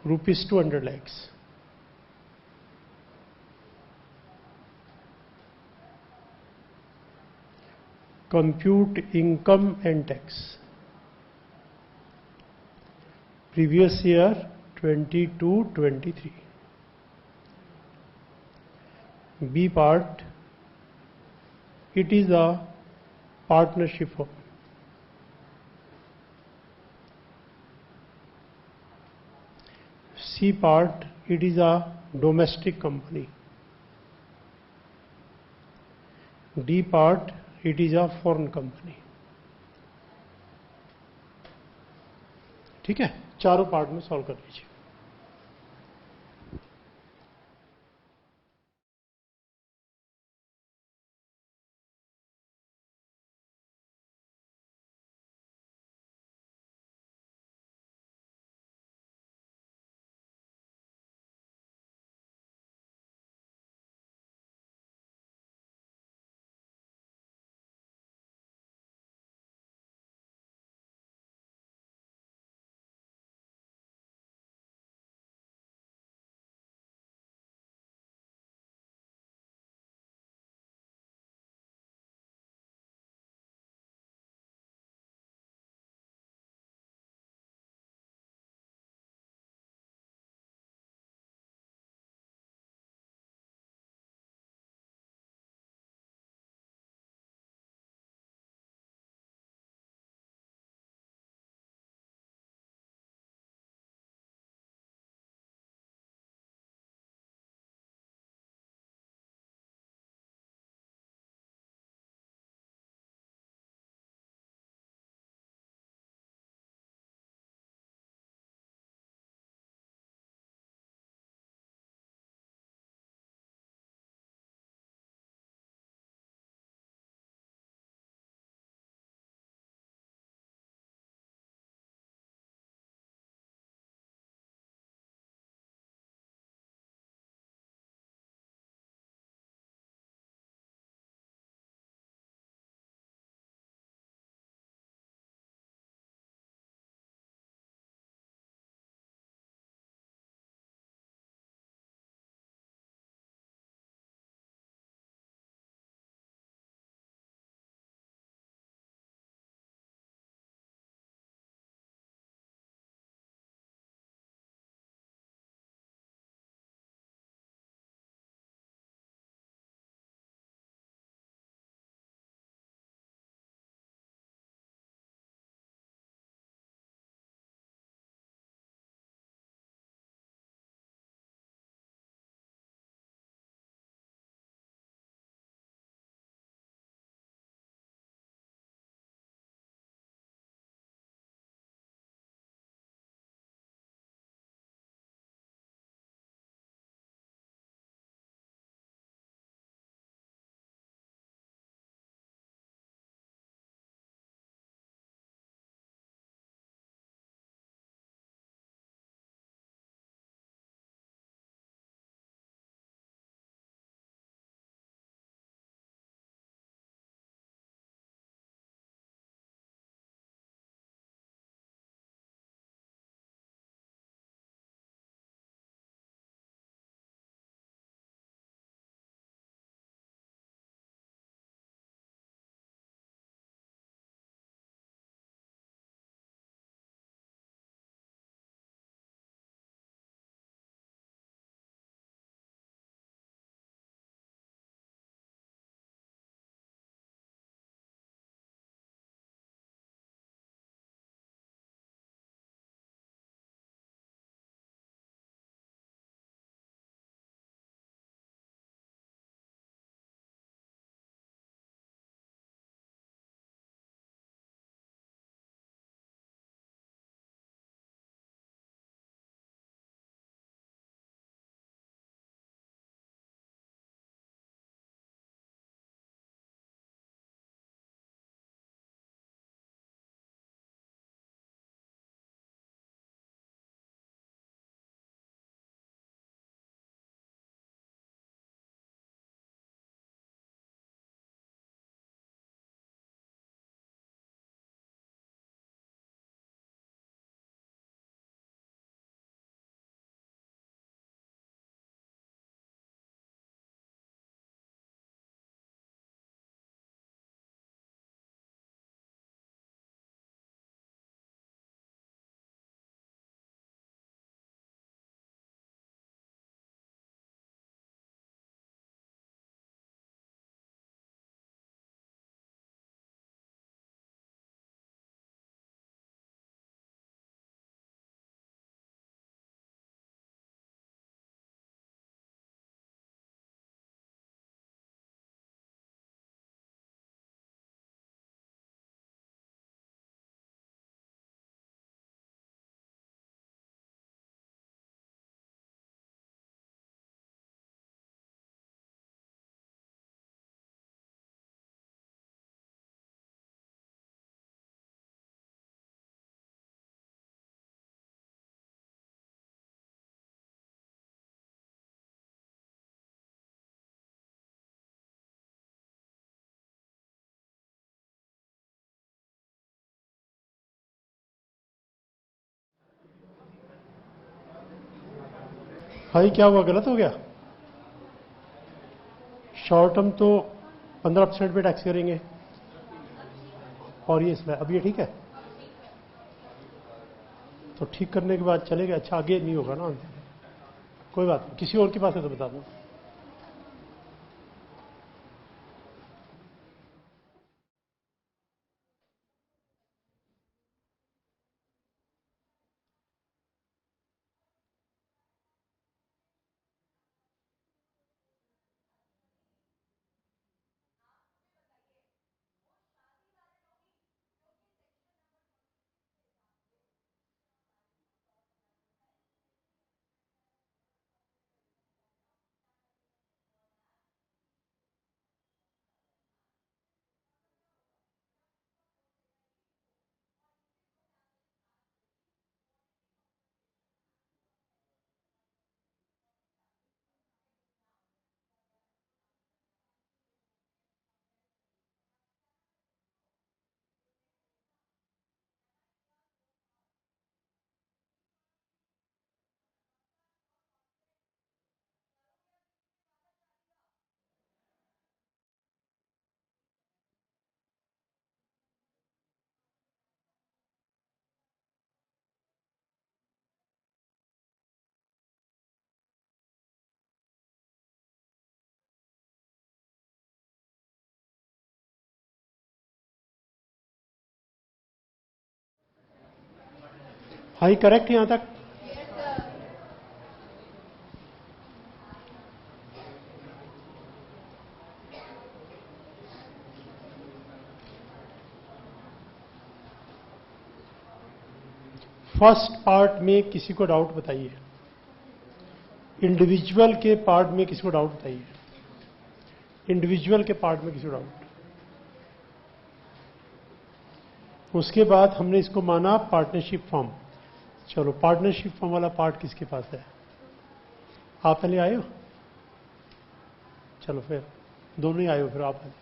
A: rupees 200 lakhs. Compute income and tax. Previous year 22-23. B part, it is a partnership firm. C part, it is a domestic company. D part, it is a foreign company. ठीक है, चारों part में solve कर लीजिए. भाई क्या हुआ, गलत हो गया? शॉर्ट टर्म तो 15% पे टैक्स करेंगे, और ये इसमें अब ये ठीक है, तो ठीक करने के बाद चलेगा। अच्छा आगे नहीं होगा ना, कोई बात नहीं, किसी और के पास है तो बता दो। हाँ ये करेक्ट है यहां तक? फर्स्ट पार्ट में किसी को डाउट बताइए, इंडिविजुअल के पार्ट में किसी को डाउट बताइए, इंडिविजुअल के पार्ट में किसी को डाउट। उसके बाद हमने इसको माना पार्टनरशिप फॉर्म। चलो पार्टनरशिप फॉर्म वाला पार्ट किसके पास है? आप पहले आए हो? चलो फिर दोनों ही आए हो, फिर आप आए।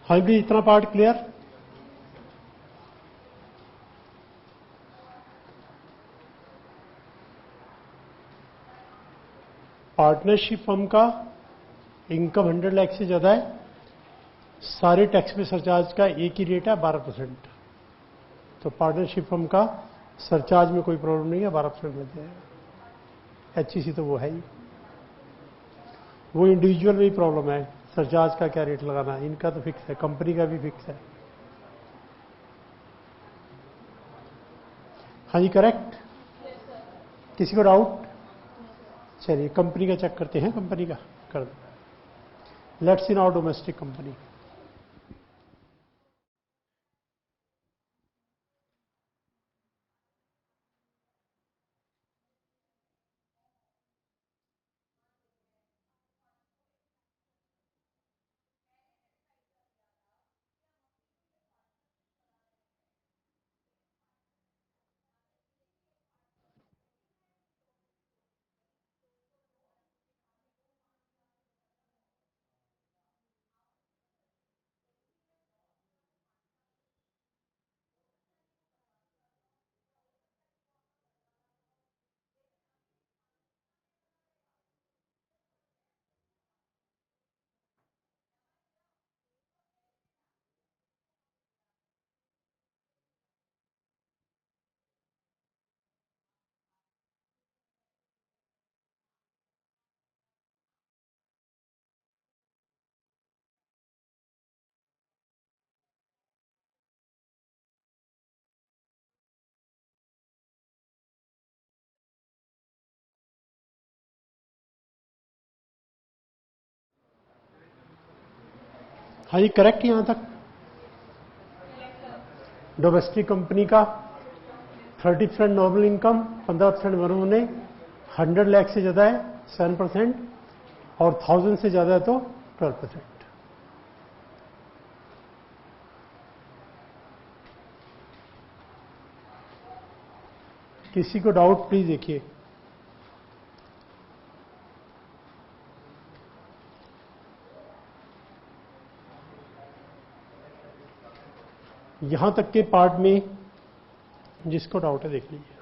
A: हाँ भी इतना पार्ट क्लियर? पार्टनरशिप फर्म का इनकम 100 लाख से ज्यादा है, सारे टैक्स में सरचार्ज का एक ही रेट है 12%। तो पार्टनरशिप फर्म का सरचार्ज में कोई प्रॉब्लम नहीं है, 12% लग जाएगा। एचईसी तो वो है ही। वो इंडिविजुअल में ही प्रॉब्लम है, सरचार्ज का क्या रेट लगाना है। इनका तो फिक्स है, कंपनी का भी फिक्स है। हाँ जी करेक्ट? किसी को डाउट? चलिए कंपनी का चेक करते हैं, कंपनी का कर दो। Let's in our domestic company. हाँ जी, करेक्ट यहां तक। डोमेस्टिक कंपनी का 30% नॉर्मल इनकम, 15% मरने, 100 लाख से ज्यादा है 7% और 1000 से ज्यादा है तो 12%। किसी को डाउट प्लीज देखिए। यहां तक के पार्ट में जिसको डाउट है देख लीजिए।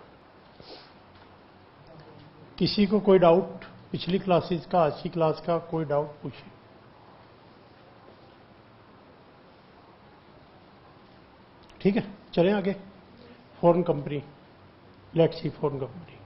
A: किसी को कोई डाउट पिछली क्लासेस का, आज की क्लास का कोई डाउट पूछिए। ठीक है, चलें आगे। Foreign company, let's see foreign company.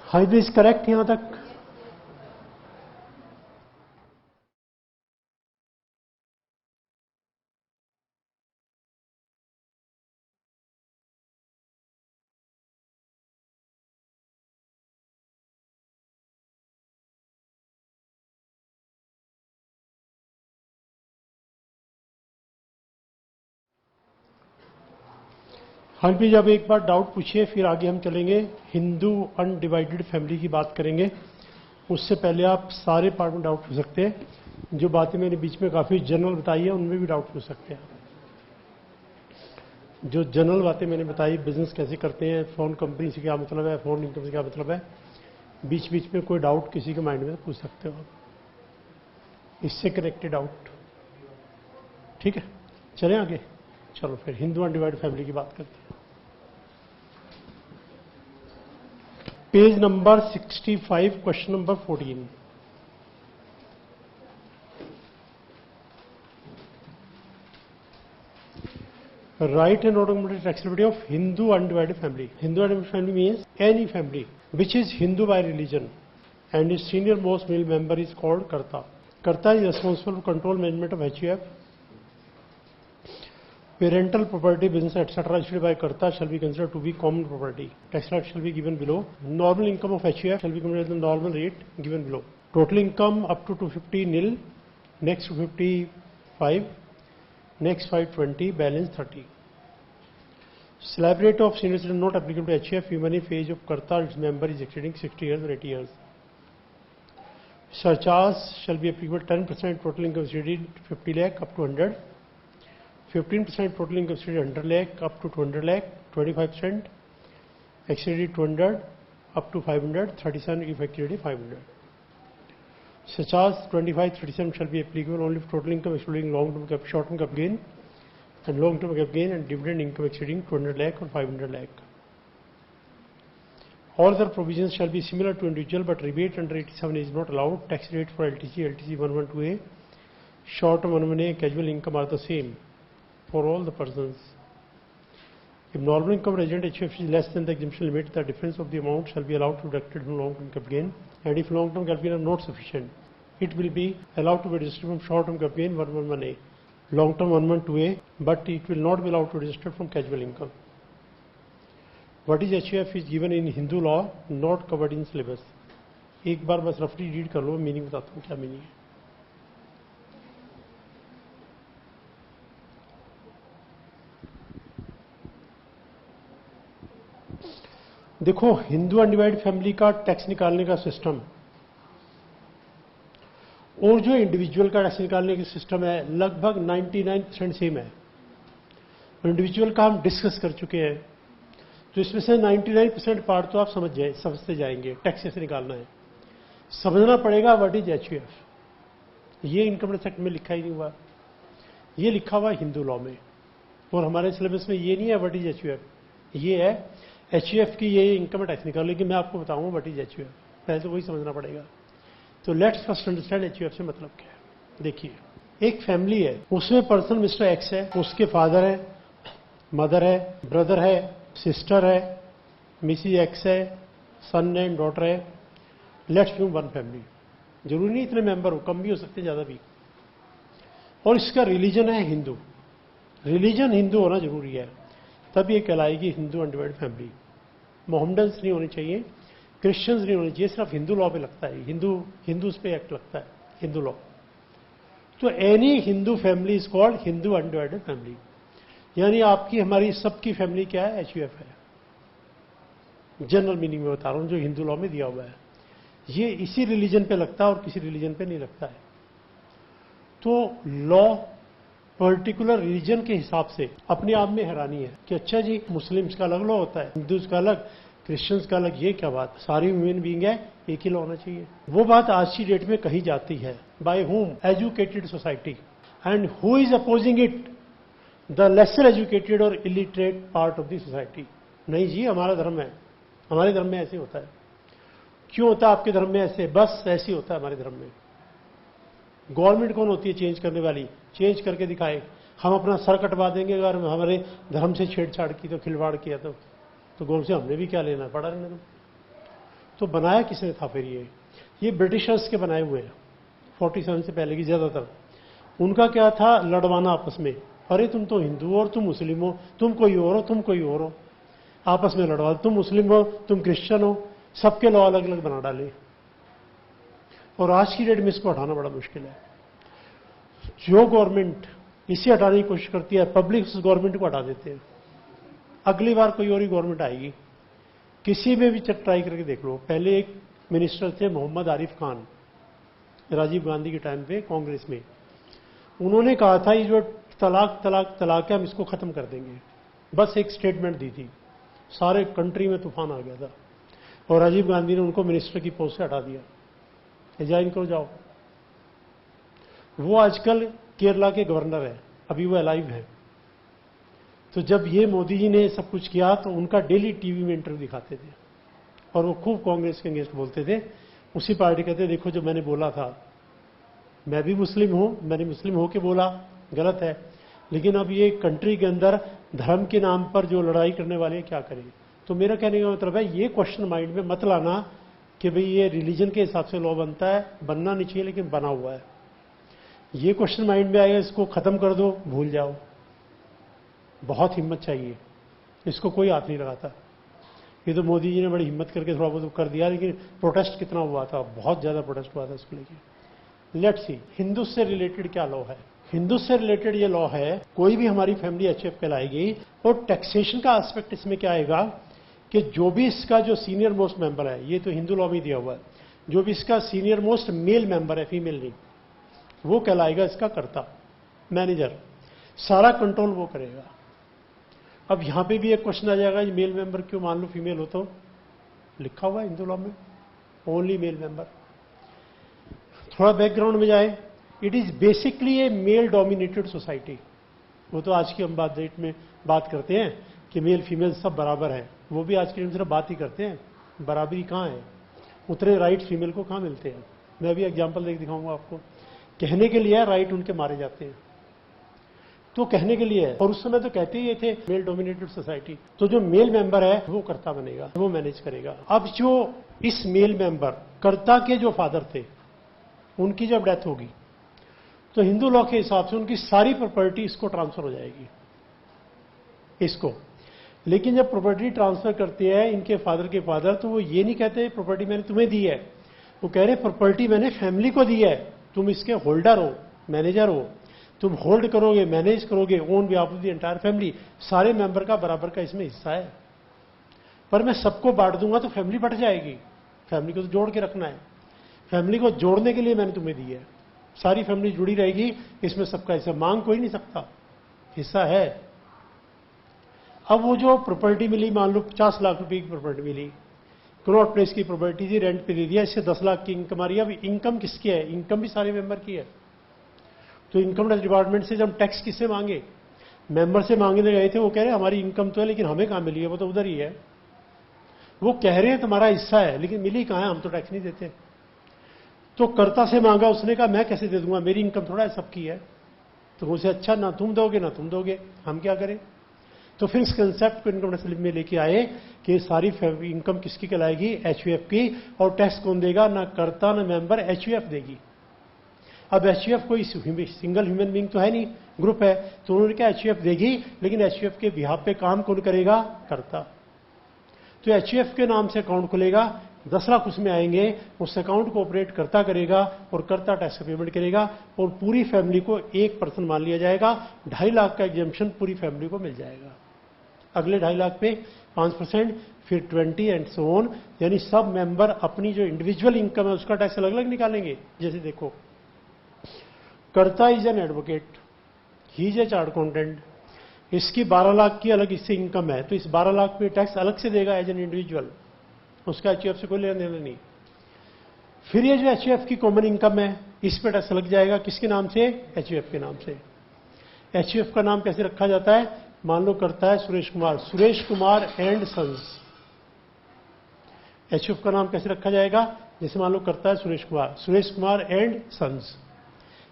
A: हाँ, इज करेक्ट यहां तक। हाँ प्लीज, अब एक बार डाउट पूछिए, फिर आगे हम चलेंगे। हिंदू अनडिवाइडेड फैमिली की बात करेंगे। उससे पहले आप सारे पार्ट में डाउट पूछ सकते हैं। जो बातें मैंने बीच में काफी जनरल बताई है उनमें भी डाउट पूछ सकते हैं। जो जनरल बातें मैंने बताई, बिजनेस कैसे करते हैं, फोन कंपनी से क्या मतलब है, फोन इनकम से क्या मतलब है, बीच बीच में कोई डाउट किसी के माइंड में पूछ सकते हो, इससे कनेक्टेड डाउट। ठीक है, चलें आगे। चलो फिर हिंदू अनडिवाइडेड फैमिली की बात करते हैं। Page number 65, question number 14। Write an automatic taxability of Hindu undivided family. Hindu undivided family means any family which is Hindu by religion and its senior most male member is called Karta. Karta is responsible for control management of HUF. Parental property, business, etc. issued by Karta shall be considered to be common property. Tax rate shall be given below. Normal income of HUF shall be computed at the normal rate given below. Total income up to 250 nil, next 255, next 520, balance 30. Slab rate of senior citizen not applicable to HUF even if age of Karta its member is exceeding 60 years or 80 years. Surcharge shall be applicable 10% total income exceeded 50 lakh up to 100, 15% total income exceeded 100 lakh up to 200 lakh, 25% exceeded 200 up to 500, 37 if exceeded 500. Surcharge 25-37 shall be applicable only for total income excluding long-term cap, short-term cap gain and long-term cap gain and dividend income exceeding 200 lakh or 500 lakh. All other provisions shall be similar to individual, but rebate under 87 is not allowed. Tax rate for LTC, LTC 112A, short-term 111A, casual income are the same for all the persons. If normal income resident HUF is less than the exemption limit, the difference of the amount shall be allowed to be deducted from long-term cap gain. And if long-term cap gain are not sufficient, it will be allowed to be distributed from short-term cap gain 111A. long term 112A, but it will not be allowed to register from casual income. What is HUF is given in Hindu law, not covered in syllabus. एक बार बस रफली read कर लो, meaning बताता हूँ क्या meaning है. देखो, Hindu undivided family का टैक्स निकालने का सिस्टम और जो इंडिविजुअल का टैक्स निकालने का सिस्टम है लगभग 99% सेम है. इंडिविजुअल का हम डिस्कस कर चुके हैं, तो इसमें से 99% पार्ट तो आप समझते जाएंगे. टैक्स कैसे निकालना है समझना पड़ेगा. व्हाट इज HUF, ये इनकम टैक्स एक्ट में लिखा ही नहीं हुआ, ये लिखा हुआ हिंदू लॉ में, और हमारे सिलेबस में ये नहीं है व्हाट इज HUF. ये है HUF की ये इनकम टैक्स निकालो, लेकिन मैं आपको बताऊंगा व्हाट इज HUF. पहले तो वही समझना पड़ेगा. तो लेट्स फर्स्ट अंडरस्टैंड HUF से मतलब क्या है. देखिए, एक फैमिली है, उसमें पर्सन मिस्टर एक्स है, उसके फादर है, मदर है, ब्रदर है, सिस्टर है, मिसिज एक्स है, सन एंड डॉटर है. Let's fume one family. जरूरी नहीं इतने मेंबर हो, कम भी हो सकते, ज्यादा भी. और इसका रिलीजन है हिंदू. रिलीजन हिंदू होना जरूरी है, तब ये कहलाएगी हिंदू अनडिवाइडेड फैमिली. मोहम्मडन्स नहीं होने चाहिए, क्रिश्चियंस नहीं होने चाहिए, सिर्फ हिंदू लॉ पे लगता है, हिंदूज पे एक्ट लगता है, हिंदू लॉ. तो any Hindu family is called Hindu undivided family. यानी आपकी हमारी सबकी फैमिली क्या है, HUF है. जनरल मीनिंग में बता रहा हूं, जो हिंदू लॉ में दिया हुआ है. ये इसी रिलीजन पे लगता है और किसी रिलीजन पे नहीं लगता है. तो लॉ पर्टिकुलर रिलीजन के हिसाब से अपने आप में हैरानी है कि अच्छा जी, मुस्लिम्स का अलग लॉ होता है, हिंदूज का अलग, क्रिश्चियंस का अलग. ये क्या बात, सारी ह्यूमन बीइंग है, एक ही लॉ होना चाहिए. वो बात आज की डेट में कही जाती है. By whom, educated society. And who is opposing it, the lesser educated और illiterate part of the society. नहीं जी, हमारा धर्म है, हमारे धर्म में ऐसे होता है. क्यों होता है आपके धर्म में ऐसे? बस ऐसे होता है हमारे धर्म में. गवर्नमेंट कौन होती है चेंज करने वाली? चेंज करके दिखाए. हम अपना सर कटवा देंगे अगर हमारे धर्म से छेड़छाड़ की, तो खिलवाड़ किया तो गवर्नमेंट से हमने भी क्या लेना, पड़ा रहने दो. तो बनाया किसने था फिर? ये ब्रिटिशर्स के बनाए हुए हैं, 47 से पहले की ज्यादातर. उनका क्या था, लड़वाना आपस में. अरे तुम तो हिंदू हो और तुम मुस्लिम हो, तुम कोई और हो, तुम कोई और हो, आपस में लड़वा. तुम मुस्लिम हो, तुम क्रिश्चियन हो, सबके लॉ अलग अलग बना डाले. और आज की डेट में इसको हटाना बड़ा मुश्किल है. जो गवर्नमेंट इसे हटाने की कोशिश करती है, पब्लिक उस गवर्नमेंट को हटा देते हैं. अगली बार कोई और ही गवर्नमेंट आएगी, किसी में भी ट्राई करके देख लो. पहले एक मिनिस्टर थे मोहम्मद आरिफ खान, राजीव गांधी के टाइम पे कांग्रेस में. उन्होंने कहा था ये जो तलाक है, हम इसको खत्म कर देंगे. बस एक स्टेटमेंट दी थी, सारे कंट्री में तूफान आ गया था, और राजीव गांधी ने उनको मिनिस्टर की पोस्ट से हटा दिया. रिजाइन करो, जाओ. वो आजकल केरला के गवर्नर है, अभी वो अलाइव है. तो जब ये मोदी जी ने सब कुछ किया, तो उनका डेली टीवी में इंटरव्यू दिखाते थे, और वो खूब कांग्रेस के अगेंस्ट बोलते थे. उसी पार्टी कहते, देखो जो मैंने बोला था, मैं भी मुस्लिम हूं, मैंने मुस्लिम होके बोला, गलत है, लेकिन अब ये कंट्री के अंदर धर्म के नाम पर जो लड़ाई करने वाले क्या करें. तो मेरा कहने का मतलब है, ये क्वेश्चन माइंड में मत लाना कि भाई ये रिलीजन के हिसाब से लॉ बनता है. बनना नहीं चाहिए, लेकिन बना हुआ है. ये क्वेश्चन माइंड में आएगा, इसको खत्म कर दो, भूल जाओ. बहुत हिम्मत चाहिए, इसको कोई हाथ नहीं लगाता. ये तो मोदी जी ने बड़ी हिम्मत करके थोड़ा बहुत कर दिया, लेकिन प्रोटेस्ट कितना हुआ था, बहुत ज्यादा प्रोटेस्ट हुआ था इसको लेके. लेट्स सी, हिंदू से रिलेटेड क्या लॉ है. हिंदू से रिलेटेड ये लॉ है, कोई भी हमारी फैमिली HUF कहलाएगी. और टैक्सेशन का एस्पेक्ट इसमें क्या आएगा कि जो भी इसका जो सीनियर मोस्ट मेंबर है, ये तो हिंदू लॉ में दिया हुआ है, जो भी इसका सीनियर मोस्ट मेल मेंबर है, फीमेल नहीं, वो कहलाएगा इसका कर्ता, मैनेजर. सारा कंट्रोल वो करेगा. अब यहां पे भी एक क्वेश्चन आ जाएगा, ये मेल मेंबर क्यों, मान लो फीमेल हो तो? लिखा हुआ है हिंदू लॉ में, ओनली मेल मेंबर. थोड़ा बैकग्राउंड में जाए, it is basically A male dominated society. वो तो आज की हम डेट में बात करते हैं कि मेल फीमेल सब बराबर है, वो भी आज की डेट में सिर्फ बात ही करते हैं, बराबरी कहाँ है, उतने राइट फीमेल को कहाँ मिलते हैं. मैं भी एग्जाम्पल देख दिखाऊंगा आपको. कहने के लिए राइट उनके मारे जाते हैं, तो कहने के लिए है. और उस समय तो कहते ही थे मेल डोमिनेटेड सोसाइटी. तो जो मेल मेंबर है वो कर्ता बनेगा, वो मैनेज करेगा. अब जो इस मेल मेंबर कर्ता के जो फादर थे, उनकी जब डेथ होगी, तो हिंदू लॉ के हिसाब से उनकी सारी प्रॉपर्टी इसको ट्रांसफर हो जाएगी, इसको। लेकिन जब प्रॉपर्टी ट्रांसफर करते हैं इनके फादर के फादर, तो वो ये नहीं कहते प्रॉपर्टी मैंने तुम्हें दी है, वो कह रहे प्रॉपर्टी मैंने फैमिली को दी है, तुम इसके होल्डर हो, मैनेजर हो, तुम होल्ड करोगे, मैनेज करोगे, own behalf of the entire family, सारे मेंबर का बराबर का इसमें हिस्सा है। पर मैं सबको बांट दूंगा तो फैमिली बट जाएगी, फैमिली को तो जोड़ के रखना है, फैमिली को जोड़ने के लिए मैंने तुम्हें दी है, सारी फैमिली जुड़ी रहेगी, इसमें सबका हिस्सा मांग कोई नहीं सकता, हिस्सा है। अब वो जो प्रॉपर्टी मिली, मान लो 50 लाख रुपए की प्रॉपर्टी मिली, कनॉट प्लेस की प्रॉपर्टी थी, रेंट पे दे दिया, इससे 10 लाख की इनकम आ रही है। अब इनकम किसकी है? इनकम भी सारे मेंबर की है। तो इनकम टैक्स डिपार्टमेंट से जब टैक्स किससे मांगे? मेंबर से मांगने गए थे, वो कह रहे हमारी इनकम तो है लेकिन हमें कहां मिली है, वो तो उधर ही है। वो कह रहे हैं तुम्हारा हिस्सा है लेकिन मिली कहां है, हम तो टैक्स नहीं देते। तो कर्ता से मांगा, उसने कहा मैं कैसे दे दूंगा, मेरी इनकम थोड़ा है, सबकी है। तो उसे अच्छा ना तुम दोगे ना तुम दोगे, हम क्या करें? तो फिर इस कंसेप्ट को इनकम टैक्स में लेके आए कि सारी इनकम किसकी कहलाएगी? एचयूएफ की। और टैक्स कौन देगा? ना कर्ता ना मेंबर, एचयूएफ देगी। अब एचयूएफ कोई सिंगल ह्यूमन बीइंग तो है नहीं, ग्रुप है, तो उन्होंने क्या एचयूएफ देगी, लेकिन एचयूएफ के बिहाफ पे काम कौन करेगा? कर्ता। तो एचयूएफ के नाम से अकाउंट खुलेगा, 10 लाख उसमें आएंगे, उस अकाउंट को ऑपरेट करता करेगा और कर्ता टैक्स का पेमेंट करेगा, और पूरी फैमिली को एक पर्सन मान लिया जाएगा। 2.5 लाख का एग्जेम्पशन पूरी फैमिली को मिल जाएगा। अगले 2.5 लाख पे 5%, फिर 20 एंड सो ऑन। यानी सब मेंबर अपनी जो इंडिविजुअल इनकम है उसका टैक्स अलग अलग निकालेंगे। जैसे देखो, कर्ता is an advocate, he is a chart accountant, इसकी 12 लाख की अलग इससे इनकम है, तो इस 12 लाख पे टैक्स अलग से देगा एज एन इंडिविजुअल, उसका एचयूएफ से कोई लेना देना नहीं। फिर ये जो एचयूएफ की कॉमन इनकम है, इस पे टैक्स लग जाएगा, किसके नाम से? एचयूएफ के नाम से। एचयूएफ का नाम कैसे रखा जाता है? मान लो करता है Suresh Kumar, Suresh Kumar and sons. HUF का नाम कैसे रखा जाएगा? जैसे मान लो करता है सुरेश कुमार एंड सन्स।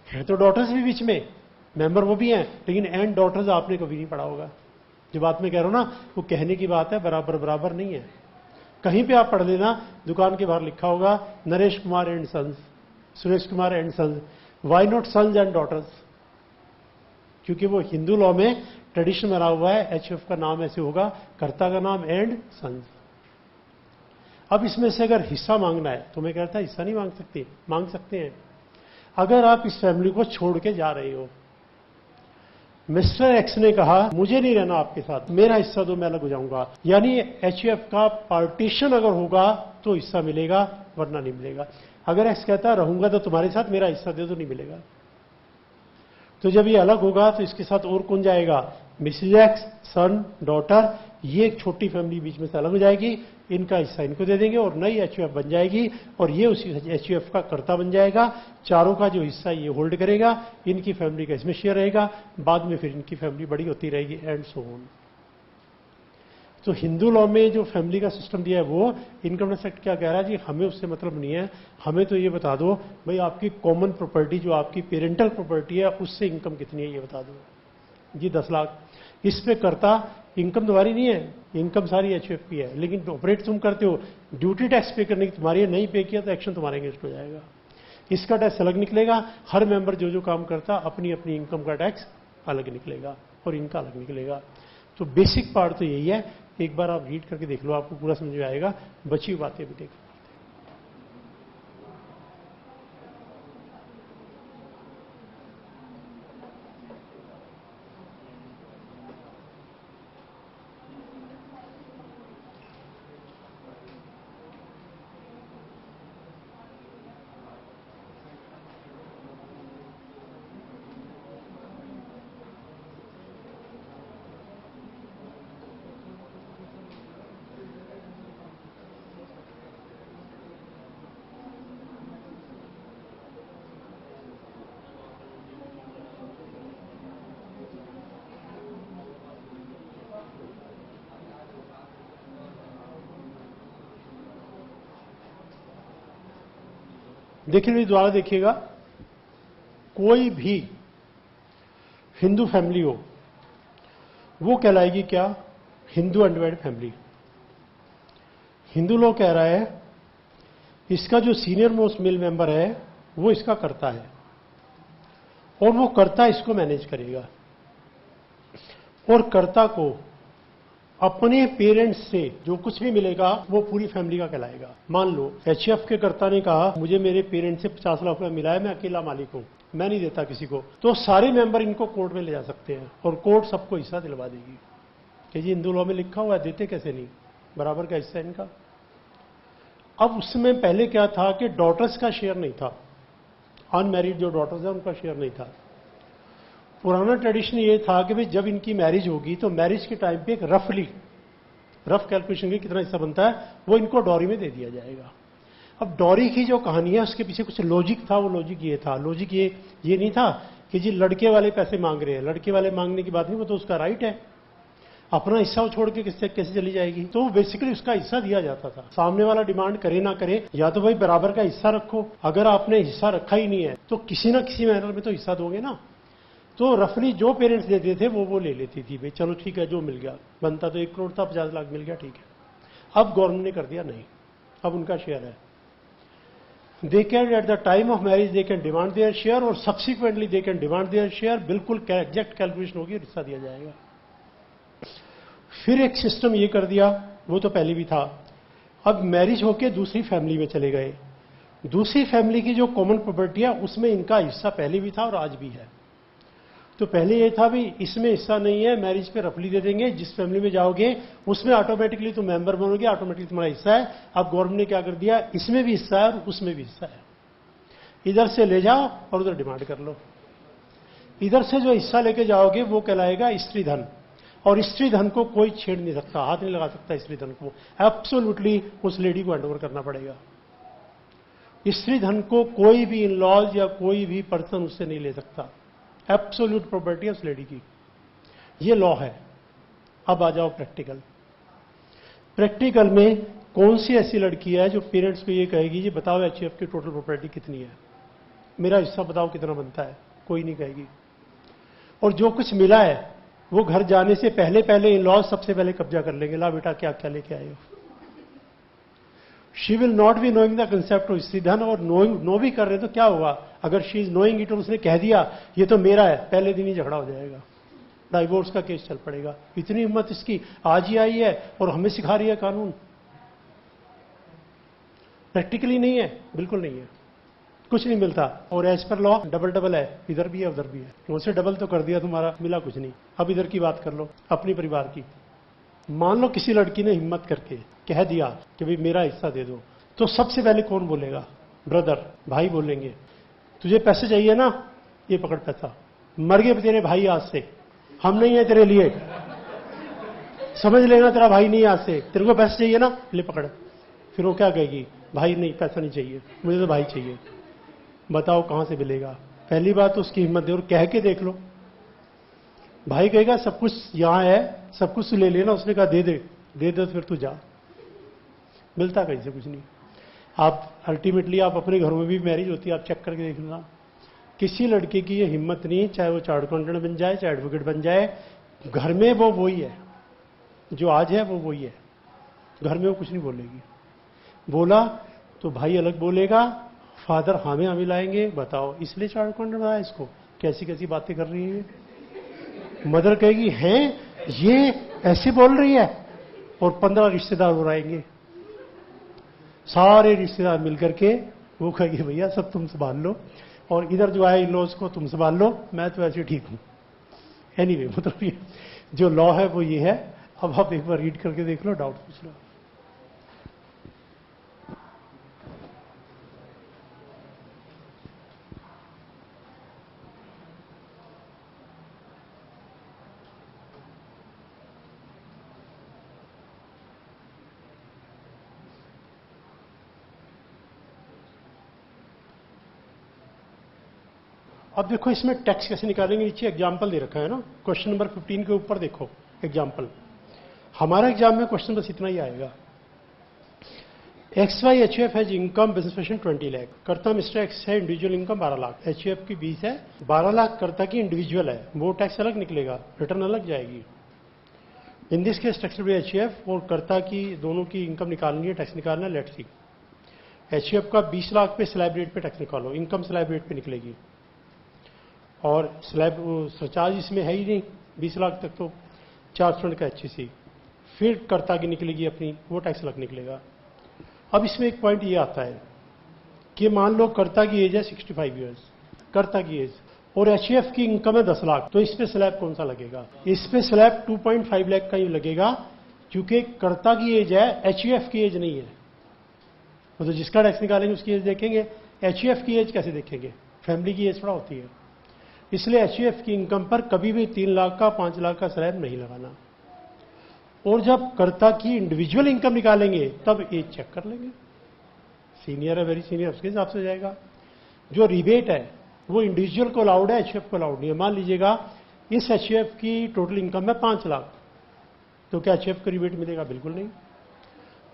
A: है तो डॉटर्स भी बीच में, मेंबर वो भी हैं, लेकिन एंड डॉटर्स आपने कभी नहीं पढ़ा होगा। जो बात मैं कह रहा हूं ना, वो कहने की बात है, बराबर बराबर नहीं है। कहीं पे आप पढ़ लेना, दुकान के बाहर लिखा होगा Naresh Kumar and sons, Suresh Kumar and sons. Why not sons and daughters? क्योंकि वो हिंदू लॉ में ट्रेडिशन बना हुआ है, एचयूएफ का नाम ऐसे होगा, कर्ता का नाम एंड सन्स। अब इसमें से अगर हिस्सा मांगना है तो मैं कहता हिस्सा नहीं मांग सकते, मांग सकते हैं। अगर आप इस फैमिली को छोड़ के जा रहे हो, मिस्टर एक्स ने कहा मुझे नहीं रहना आपके साथ, मेरा हिस्सा दो, मैं अलग हो जाऊंगा, यानी एचयूएफ का पार्टीशन अगर होगा तो हिस्सा मिलेगा, वरना नहीं मिलेगा। अगर एक्स कहता रहूंगा तो तुम्हारे साथ, मेरा हिस्सा दे दो, नहीं मिलेगा। तो जब ये अलग होगा तो इसके साथ और कौन जाएगा? मिसेज एक्स, सन, डॉटर। ये एक छोटी फैमिली बीच में से अलग हो जाएगी, इनका हिस्सा इनको दे देंगे और नई एचयूएफ बन जाएगी, और ये उसी एचयूएफ का कर्ता बन जाएगा। चारों का जो हिस्सा ये होल्ड करेगा, इनकी फैमिली का इसमें शेयर रहेगा, बाद में फिर इनकी फैमिली बड़ी होती रहेगी, एंड सो ऑन। तो हिंदू लॉ में जो फैमिली का सिस्टम दिया है, वो इनकम टैक्स एक्ट क्या कह रहा है जी, हमें उससे मतलब नहीं है, हमें तो ये बता दो भाई आपकी कॉमन प्रॉपर्टी जो आपकी पेरेंटल प्रॉपर्टी है उससे इनकम कितनी है, ये बता दो जी। 10 लाख। इस पे करता, इनकम तुम्हारी नहीं है, इनकम सारी एचयूएफ की है, लेकिन ऑपरेट तुम करते हो, ड्यूटी टैक्स पे करने की तुम्हारी है, नहीं पे किया तो एक्शन तुम्हारे अगेंस्ट हो जाएगा। इसका टैक्स अलग निकलेगा, हर मेंबर जो जो काम करता अपनी अपनी इनकम का टैक्स अलग निकलेगा और इनका अलग निकलेगा। तो बेसिक पार्ट तो यही है, एक बार आप रीड करके देख लो, आपको पूरा समझ में आएगा, बची हुई बातें भी देखो। देखिए मेरी द्वारा देखिएगा, कोई भी हिंदू फैमिली हो वो कहलाएगी क्या? Hindu undivided family. Hindu law कह रहा है इसका जो सीनियर मोस्ट मेल मेंबर है वो इसका करता है, और वो कर्ता इसको मैनेज करेगा, और कर्ता को अपने पेरेंट्स से जो कुछ भी मिलेगा वो पूरी फैमिली का कहलाएगा। मान लो एचएफ के कर्ता ने कहा मुझे मेरे पेरेंट्स से 50 लाख रुपया मिला है, मैं अकेला मालिक हूं, मैं नहीं देता किसी को, तो सारे मेंबर इनको कोर्ट में ले जा सकते हैं और कोर्ट सबको हिस्सा दिलवा देगी कि जी हिंदू लॉ में लिखा हुआ है, देते कैसे नहीं, बराबर का हिस्सा इनका। अब उसमें पहले क्या था कि डॉटर्स का शेयर नहीं था, अनमैरिड जो डॉटर्स है उनका शेयर नहीं था। पुराना ट्रेडिशन ये था कि भाई जब इनकी मैरिज होगी तो मैरिज के टाइम पे एक रफ कैलकुलेशन के कितना हिस्सा बनता है वो इनको डॉरी में दे दिया जाएगा। अब डॉरी की जो कहानी है उसके पीछे कुछ लॉजिक था, वो लॉजिक ये था, लॉजिक ये नहीं था कि जी लड़के वाले पैसे मांग रहे हैं, लड़के वाले मांगने की बात नहीं, वो तो उसका राइट है, अपना हिस्सा वो छोड़ के कैसे चली जाएगी। तो बेसिकली उसका हिस्सा दिया जाता था, सामने वाला डिमांड करे ना करे, या तो भाई बराबर का हिस्सा रखो, अगर आपने हिस्सा रखा ही नहीं है तो किसी ना किसी मैनर में तो हिस्सा दोगे ना। तो रफली जो पेरेंट्स देते थे वो ले लेती थी, भाई चलो ठीक है जो मिल गया, बनता तो 1 करोड़ था, 50 लाख मिल गया, ठीक है। अब गवर्नमेंट ने कर दिया नहीं, अब उनका शेयर है, they can at the time of marriage they can demand their share और subsequently they can demand their share, बिल्कुल एग्जैक्ट कैलकुलेशन होगी, हिस्सा दिया जाएगा। फिर एक सिस्टम ये कर दिया, वो तो पहले भी था, अब मैरिज होके दूसरी फैमिली में चले गए, दूसरी फैमिली की जो कॉमन प्रॉपर्टी है उसमें इनका हिस्सा पहले भी था और आज भी है। तो पहले ये था भी इसमें हिस्सा नहीं है, मैरिज पे रफली दे देंगे, जिस फैमिली में जाओगे उसमें ऑटोमेटिकली तुम मेंबर बनोगे, ऑटोमेटिकली तुम्हारा हिस्सा है। अब गवर्नमेंट ने क्या कर दिया, इसमें भी हिस्सा है और उसमें भी हिस्सा है, इधर से ले जाओ और उधर डिमांड कर लो। इधर से जो हिस्सा लेके जाओगे वो कहलाएगा स्त्री धन, और स्त्री धन को कोई छेड़ नहीं सकता, हाथ नहीं लगा सकता स्त्री धन को, एब्सोल्युटली उस लेडी को हैंड ओवर करना पड़ेगा। स्त्री धन को कोई भी इन लॉज या कोई भी पर्सन उससे नहीं ले सकता, एब्सोल्यूट प्रॉपर्टी है उस लेडी की, ये लॉ है। अब आ जाओ प्रैक्टिकल। प्रैक्टिकल में कौन सी ऐसी लड़की है जो पेरेंट्स को ये कहेगी जी बताओ एचएफ की टोटल प्रॉपर्टी कितनी है, मेरा हिस्सा बताओ कितना बनता है, कोई नहीं कहेगी। और जो कुछ मिला है वो घर जाने से पहले पहले इन लॉज सबसे पहले कब्जा कर लेंगे, ला बेटा क्या क्या लेके आए हो। She will not be knowing the concept of स्त्री धन, और नो भी कर रहे तो क्या होगा, अगर शी इज नोइंग इट और उसने कह दिया ये तो मेरा है, पहले दिन ही झगड़ा हो जाएगा, डाइवोर्स का केस चल पड़ेगा। इतनी हिम्मत इसकी आज ही आई है और हमें सिखा रही है कानून। प्रैक्टिकली नहीं है, बिल्कुल नहीं है, कुछ नहीं मिलता। और एज पर लॉ डबल है, इधर भी है उधर भी है, उसे डबल तो कर दिया तुम्हारा, मिला कुछ नहीं। अब इधर की बात कर लो अपनी परिवार की। मान लो किसी लड़की ने हिम्मत करके कह दिया कि भाई मेरा हिस्सा दे दो, तो सबसे पहले कौन बोलेगा, ब्रदर, भाई बोलेंगे तुझे पैसे चाहिए ना, ये पकड़ पैसा, मर गए तेरे भाई आज से, हम नहीं है तेरे लिए, समझ लेना तेरा भाई नहीं आज से, तेरे को पैसे चाहिए ना, ले पकड़। फिर वो क्या कहेगी, भाई नहीं पैसा नहीं चाहिए, मुझे तो भाई चाहिए, बताओ कहां से मिलेगा। पहली बात तो उसकी हिम्मत दे, और कह के देख लो। भाई कहेगा सब कुछ यहां है, सब कुछ ले लेना, उसने कहा दे दे तो फिर तू जा, मिलता कहीं से कुछ नहीं। आप अल्टीमेटली आप अपने घरों में भी मैरिज होती है, आप चेक करके देख लेना, किसी लड़के की ये हिम्मत नहीं, चाहे वो चार्ट अकाउंटेंट बन जाए, चाहे एडवोकेट बन जाए, घर में वो वही है, जो आज है वो वही है, घर में वो कुछ नहीं बोलेगी। बोला तो भाई अलग बोलेगा, फादर हमें हमें लाएंगे, बताओ इसलिए चार्ट अकाउंटेंट बनाया इसको, कैसी कैसी बातें कर रही है। मदर कहेगी हैं ये ऐसे बोल रही है, और 15 रिश्तेदार बुलाएंगे, सारे रिश्तेदार मिलकर के वो कहेंगे भैया सब तुम संभाल लो, और इधर जो आए इन लॉज को तुम संभाल लो, मैं तो ऐसे ठीक हूं। एनीवे मतलब ये जो लॉ है वो ये है। अब आप एक बार रीड करके देख लो, डाउट पूछ लो। अब देखो इसमें टैक्स कैसे निकालेंगे, नीचे एग्जाम्पल दे रखा है ना, क्वेश्चन नंबर 15 के ऊपर देखो एग्जाम्पल। हमारा एग्जाम में क्वेश्चन बस इतना ही आएगा, XYHF has income business person 20 lakh, करता मिस्टर एक्स है इंडिविजुअल इनकम 12 लाख, HUF की 20 है, 12 लाख करता की इंडिविजुअल है, वो टैक्स अलग निकलेगा, रिटर्न अलग जाएगी। In this case tax HUF और करता की दोनों की इनकम निकालनी है, टैक्स निकालना है। लेट्स सी HUF का 20 लाख पे स्लैब रेट पे टैक्स निकालो, इनकम स्लैब रेट पे निकलेगी, और स्लैब सरचार्ज इसमें है ही नहीं 20 लाख तक, तो 4% का HCC, फिर कर्ता की निकलेगी अपनी, वो टैक्स अलग निकलेगा। अब इसमें एक पॉइंट ये आता है कि मान लो कर्ता की एज है 65 ईयर्स, कर्ता की एज, और HUF की इनकम है 10 लाख, तो इस पे स्लैब कौन सा लगेगा? इस पे स्लैब 2.5 लाख का ही लगेगा, क्योंकि कर्ता की एज है, HUF की एज नहीं है। तो जिसका टैक्स निकालेंगे उसकी एज देखेंगे, HUF की एज कैसे देखेंगे? फैमिली की एज थोड़ा होती है। इसलिए HUF की इनकम पर कभी भी 3 लाख का 5 लाख का स्लैब नहीं लगाना। और जब कर्ता की इंडिविजुअल इनकम निकालेंगे तब एज चेक कर लेंगे, सीनियर है, वेरी सीनियर, उसके हिसाब से जाएगा। जो रिबेट है वो इंडिविजुअल को अलाउड है, HUF को अलाउड नहीं है। मान लीजिएगा इस HUF की टोटल इनकम है 5 लाख, तो क्या HUF को रिबेट मिलेगा? बिल्कुल नहीं।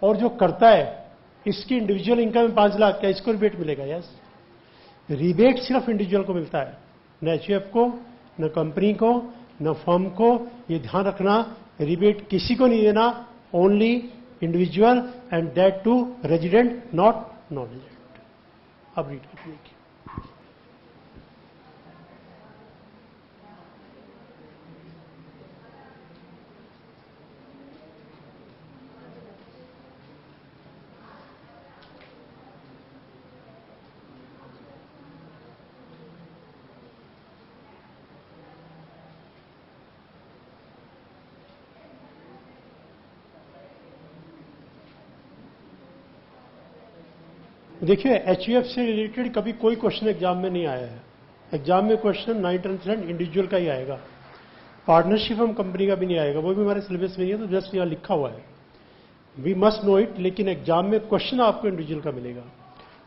A: और जो कर्ता है इसकी इंडिविजुअल इनकम है 5 लाख, क्या इसको रिबेट मिलेगा? यस। रिबेट सिर्फ इंडिविजुअल को मिलता है, न HUF को, न कंपनी को, न फर्म को। ये ध्यान रखना, रिबेट किसी को नहीं देना, only individual, and that too resident, not non resident. अब रीड करके देखिए। देखिए, HUF से रिलेटेड कभी कोई क्वेश्चन एग्जाम में नहीं आया है। एग्जाम में क्वेश्चन 90% इंडिविजुअल का ही आएगा, पार्टनरशिप हम कंपनी का भी नहीं आएगा, वो भी हमारे सिलेबस में नहीं है, तो जस्ट यहाँ लिखा हुआ है, वी मस्ट नो इट। लेकिन एग्जाम में क्वेश्चन आपको इंडिविजुअल का मिलेगा,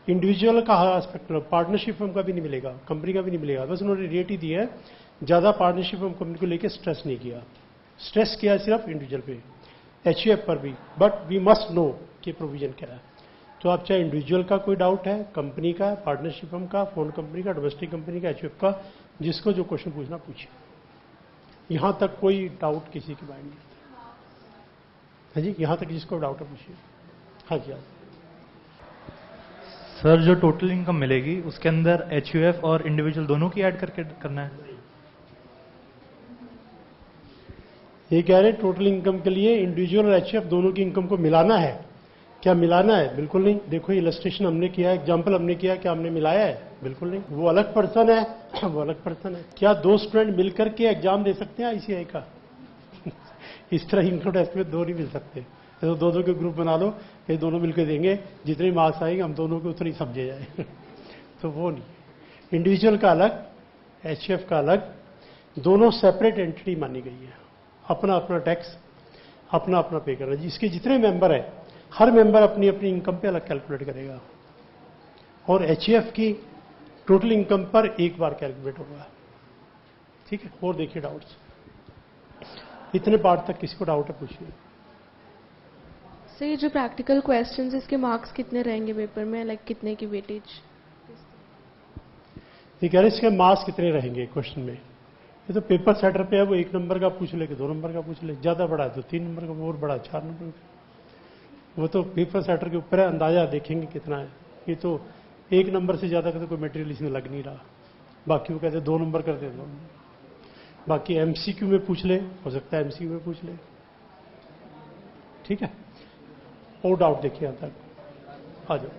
A: इंडिविजुअल का एस्पेक्ट, पार्टनरशिप फर्म का भी नहीं मिलेगा, कंपनी का भी नहीं मिलेगा। बस उन्होंने रेट ही दिया है, ज्यादा पार्टनरशिप फर्म कंपनी को लेकर स्ट्रेस नहीं किया, स्ट्रेस किया सिर्फ इंडिविजुअल पे, HUF पर भी। बट वी मस्ट नो कि प्रोविजन क्या है। तो आप चाहे इंडिविजुअल का कोई डाउट है, कंपनी का, पार्टनरशिप फर्म का, फोन कंपनी का, डोमेस्टिक कंपनी का, HUF का, जिसको जो क्वेश्चन पूछना पूछिए। यहां तक कोई डाउट किसी के माइंड में? हाँ जी, यहां तक जिसको डाउट है पूछिए। हाँ जी,
D: सर जो टोटल इनकम मिलेगी उसके अंदर HUF और इंडिविजुअल दोनों की ऐड करके करना है?
A: ये कह रहे हैं टोटल इनकम के लिए इंडिविजुअल और HUF दोनों की इनकम को मिलाना है। क्या मिलाना है? बिल्कुल नहीं। देखो, इलस्ट्रेशन हमने किया, एग्जाम्पल हमने किया, क्या हमने मिलाया है? बिल्कुल नहीं। वो अलग पर्सन है, वो अलग पर्सन है। क्या 2 स्टूडेंट मिलकर के एग्जाम दे सकते हैं ICI का? इस तरह इनकम टैक्स में 2 नहीं मिल सकते। तो 2 के ग्रुप बना लो, ये दोनों मिलकर देंगे, जितने मार्क्स आएंगे हम दोनों के उतने ही समझे जाए। तो वो नहीं, इंडिविजुअल का अलग, HUF का अलग, दोनों सेपरेट एंटिटी मानी गई है। अपना अपना टैक्स अपना अपना पे करना। जिसके जितने मेंबर है, हर मेंबर अपनी अपनी इनकम पे अलग कैलकुलेट करेगा, और HUF की टोटल इनकम पर एक बार कैलकुलेट होगा। ठीक है, और देखिए डाउट्स, इतने पार्ट तक किसी को डाउट है पूछिए।
C: सर, ये जो प्रैक्टिकल क्वेश्चंस, इसके मार्क्स कितने रहेंगे पेपर में, लाइक कितने की वेटेज?
A: ये कह रहे इसके मार्क्स कितने रहेंगे क्वेश्चन में? ये तो पेपर सेटर पे है, वो 1 नंबर का पूछ ले कि 2 नंबर का पूछ ले, ज्यादा बड़ा है तो 3 नंबर का, वो और बड़ा 4 नंबर का। वो तो पेपर सेटर के ऊपर है, अंदाजा देखेंगे कितना है। ये तो 1 नंबर से ज्यादा का तो कोई मटेरियल इसमें लग नहीं रहा। बाकी वो कहते 2 नंबर कर दे, 2 नंबर। बाकी MCQ में पूछ ले, हो सकता है MCQ में पूछ ले। ठीक है, और डाउट देखिए यहां तक, आ जाओ।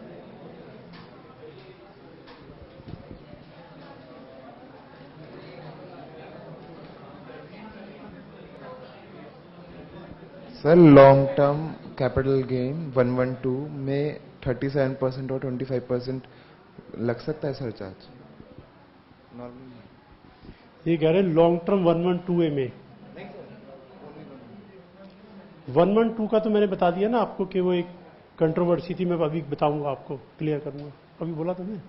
E: Sir, long term capital gain 112 में 37% और 25% लग सकता है सरचार्ज? नॉर्मल
A: ये कह रहे हैं लॉन्ग टर्म 112A में। 112 का तो मैंने बता दिया ना आपको कि वो एक कंट्रोवर्सी थी, मैं अभी बताऊंगा आपको, क्लियर करूंगा। अभी बोला था मैं।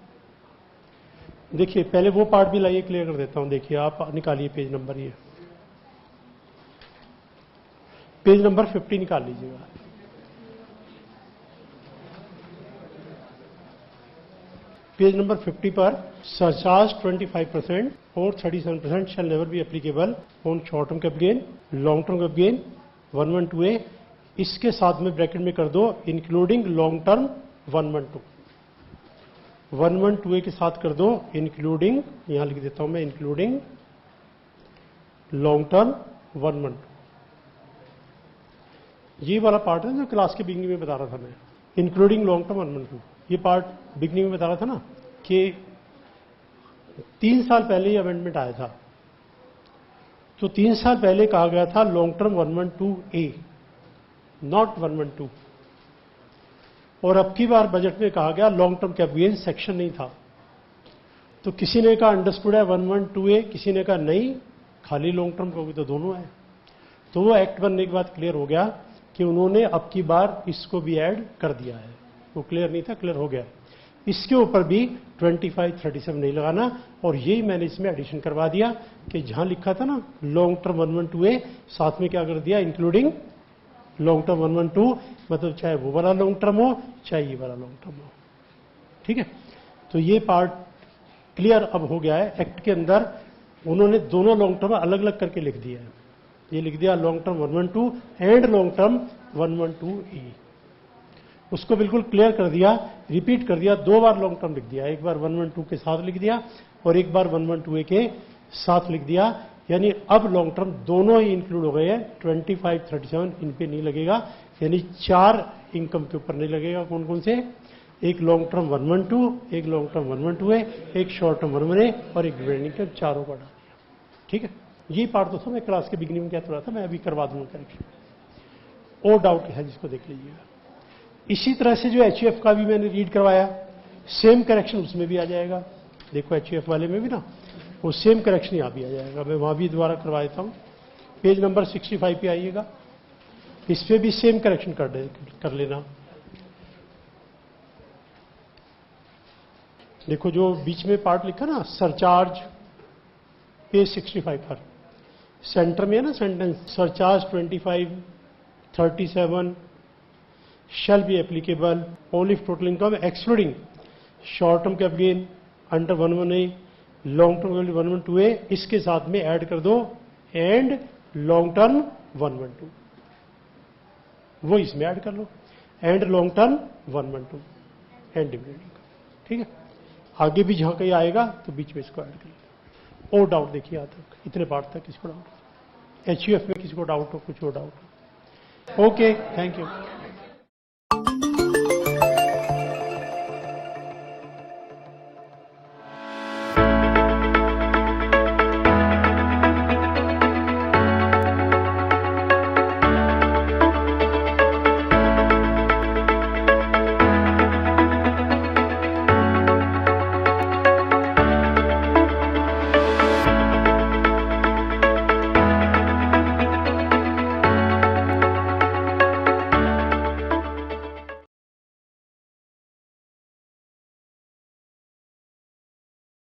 A: देखिए, पहले वो पार्ट भी लाइए, क्लियर कर देता हूं। देखिए, आप निकालिए पेज नंबर, ये पेज नंबर 50 निकाल लीजिएगा। पेज नंबर 50 पर सरचार्ज 25% और 37% शैल never be applicable on short term capital gain, long term capital gain 112A। इसके साथ में ब्रैकेट में कर दो इंक्लूडिंग लॉन्ग टर्म 112। 112A के साथ कर दो इंक्लूडिंग, यहां लिख देता हूं मैं, इंक्लूडिंग लॉन्ग टर्म 112। ये वाला पार्ट है जो क्लास के बिगनिंग में बता रहा था मैं, इंक्लूडिंग लॉन्ग टर्म 112। ये पार्ट बिगनिंग में बता रहा था ना कि 3 साल पहले ये अमेंडमेंट आया था, तो 3 साल पहले कहा गया था लॉन्ग टर्म 112A, नॉट 112। और अब की बार बजट में कहा गया long term capital gain section नहीं था। तो किसी ने कहा अंडरस्टूड है 112A, किसी ने कहा नहीं खाली लॉन्ग टर्म का, तो दोनों है। तो वो एक्ट बनने के बाद क्लियर हो गया कि उन्होंने अब की बार इसको भी ऐड कर दिया है। वो क्लियर नहीं था, क्लियर हो गया। इसके ऊपर भी 2537 नहीं लगाना, और यही मैंने इसमें एडिशन करवा दिया कि जहां लिखा था ना लॉन्ग टर्म 112A, साथ में क्या कर दिया इंक्लूडिंग लॉन्ग टर्म 112, मतलब चाहे वो वाला लॉन्ग टर्म हो चाहे ये वाला लॉन्ग टर्म हो। ठीक है, तो ये पार्ट क्लियर अब हो गया है। एक्ट के अंदर उन्होंने दोनों लॉन्ग टर्म अलग अलग करके लिख दिया है। ये लिख दिया long term 112 and long term 112A, उसको बिल्कुल क्लियर कर दिया, रिपीट कर दिया, 2 बार लॉन्ग टर्म लिख दिया, एक बार 112 के साथ लिख दिया और एक बार 112A के साथ लिख दिया। यानी अब लॉन्ग टर्म दोनों ही इंक्लूड हो गए हैं। 2537 इन पे नहीं लगेगा, यानी 4 इनकम के ऊपर नहीं लगेगा। कौन कौन से? एक लॉन्ग टर्म 112, एक लॉन्ग टर्म 112A, एक शॉर्ट टर्म 111A और एक डिविडेंड इनकम, चारों का डाल दिया। ठीक है, ये पार्ट तो था, मैं क्लास के बिगिनिंग में क्या रहा था, मैं अभी करवा दूंगा करेक्शन। और डाउट है जिसको देख लीजिएगा। इसी तरह से जो HUF का भी मैंने रीड करवाया, सेम करेक्शन उसमें भी आ जाएगा। देखो HUF वाले में भी ना वो सेम करेक्शन यहां भी आ जाएगा। मैं वहां भी दोबारा करवा देता हूं, पेज नंबर 65 पे आइएगा, इस पे भी सेम करेक्शन कर लेना। देखो जो बीच में पार्ट लिखा ना सरचार्ज, पेज 65 पर सेंटर में है ना sentence, surcharge 2537 shall be applicable only if total income excluding short term capital gain under 111A, long term capital 112A, इसके साथ में ऐड कर दो एंड लॉन्ग टर्म 112, वो इसमें ऐड कर लो, and long term 112 and dividend income. ठीक है, आगे भी जहां कहीं आएगा तो बीच में इसको ऐड कर लो। और डाउट देखिए यहाँ तक, इतने पार्ट तक किसको डाउट, HUF में किसी को डाउट हो, कुछ और डाउट हो। Okay, thank you.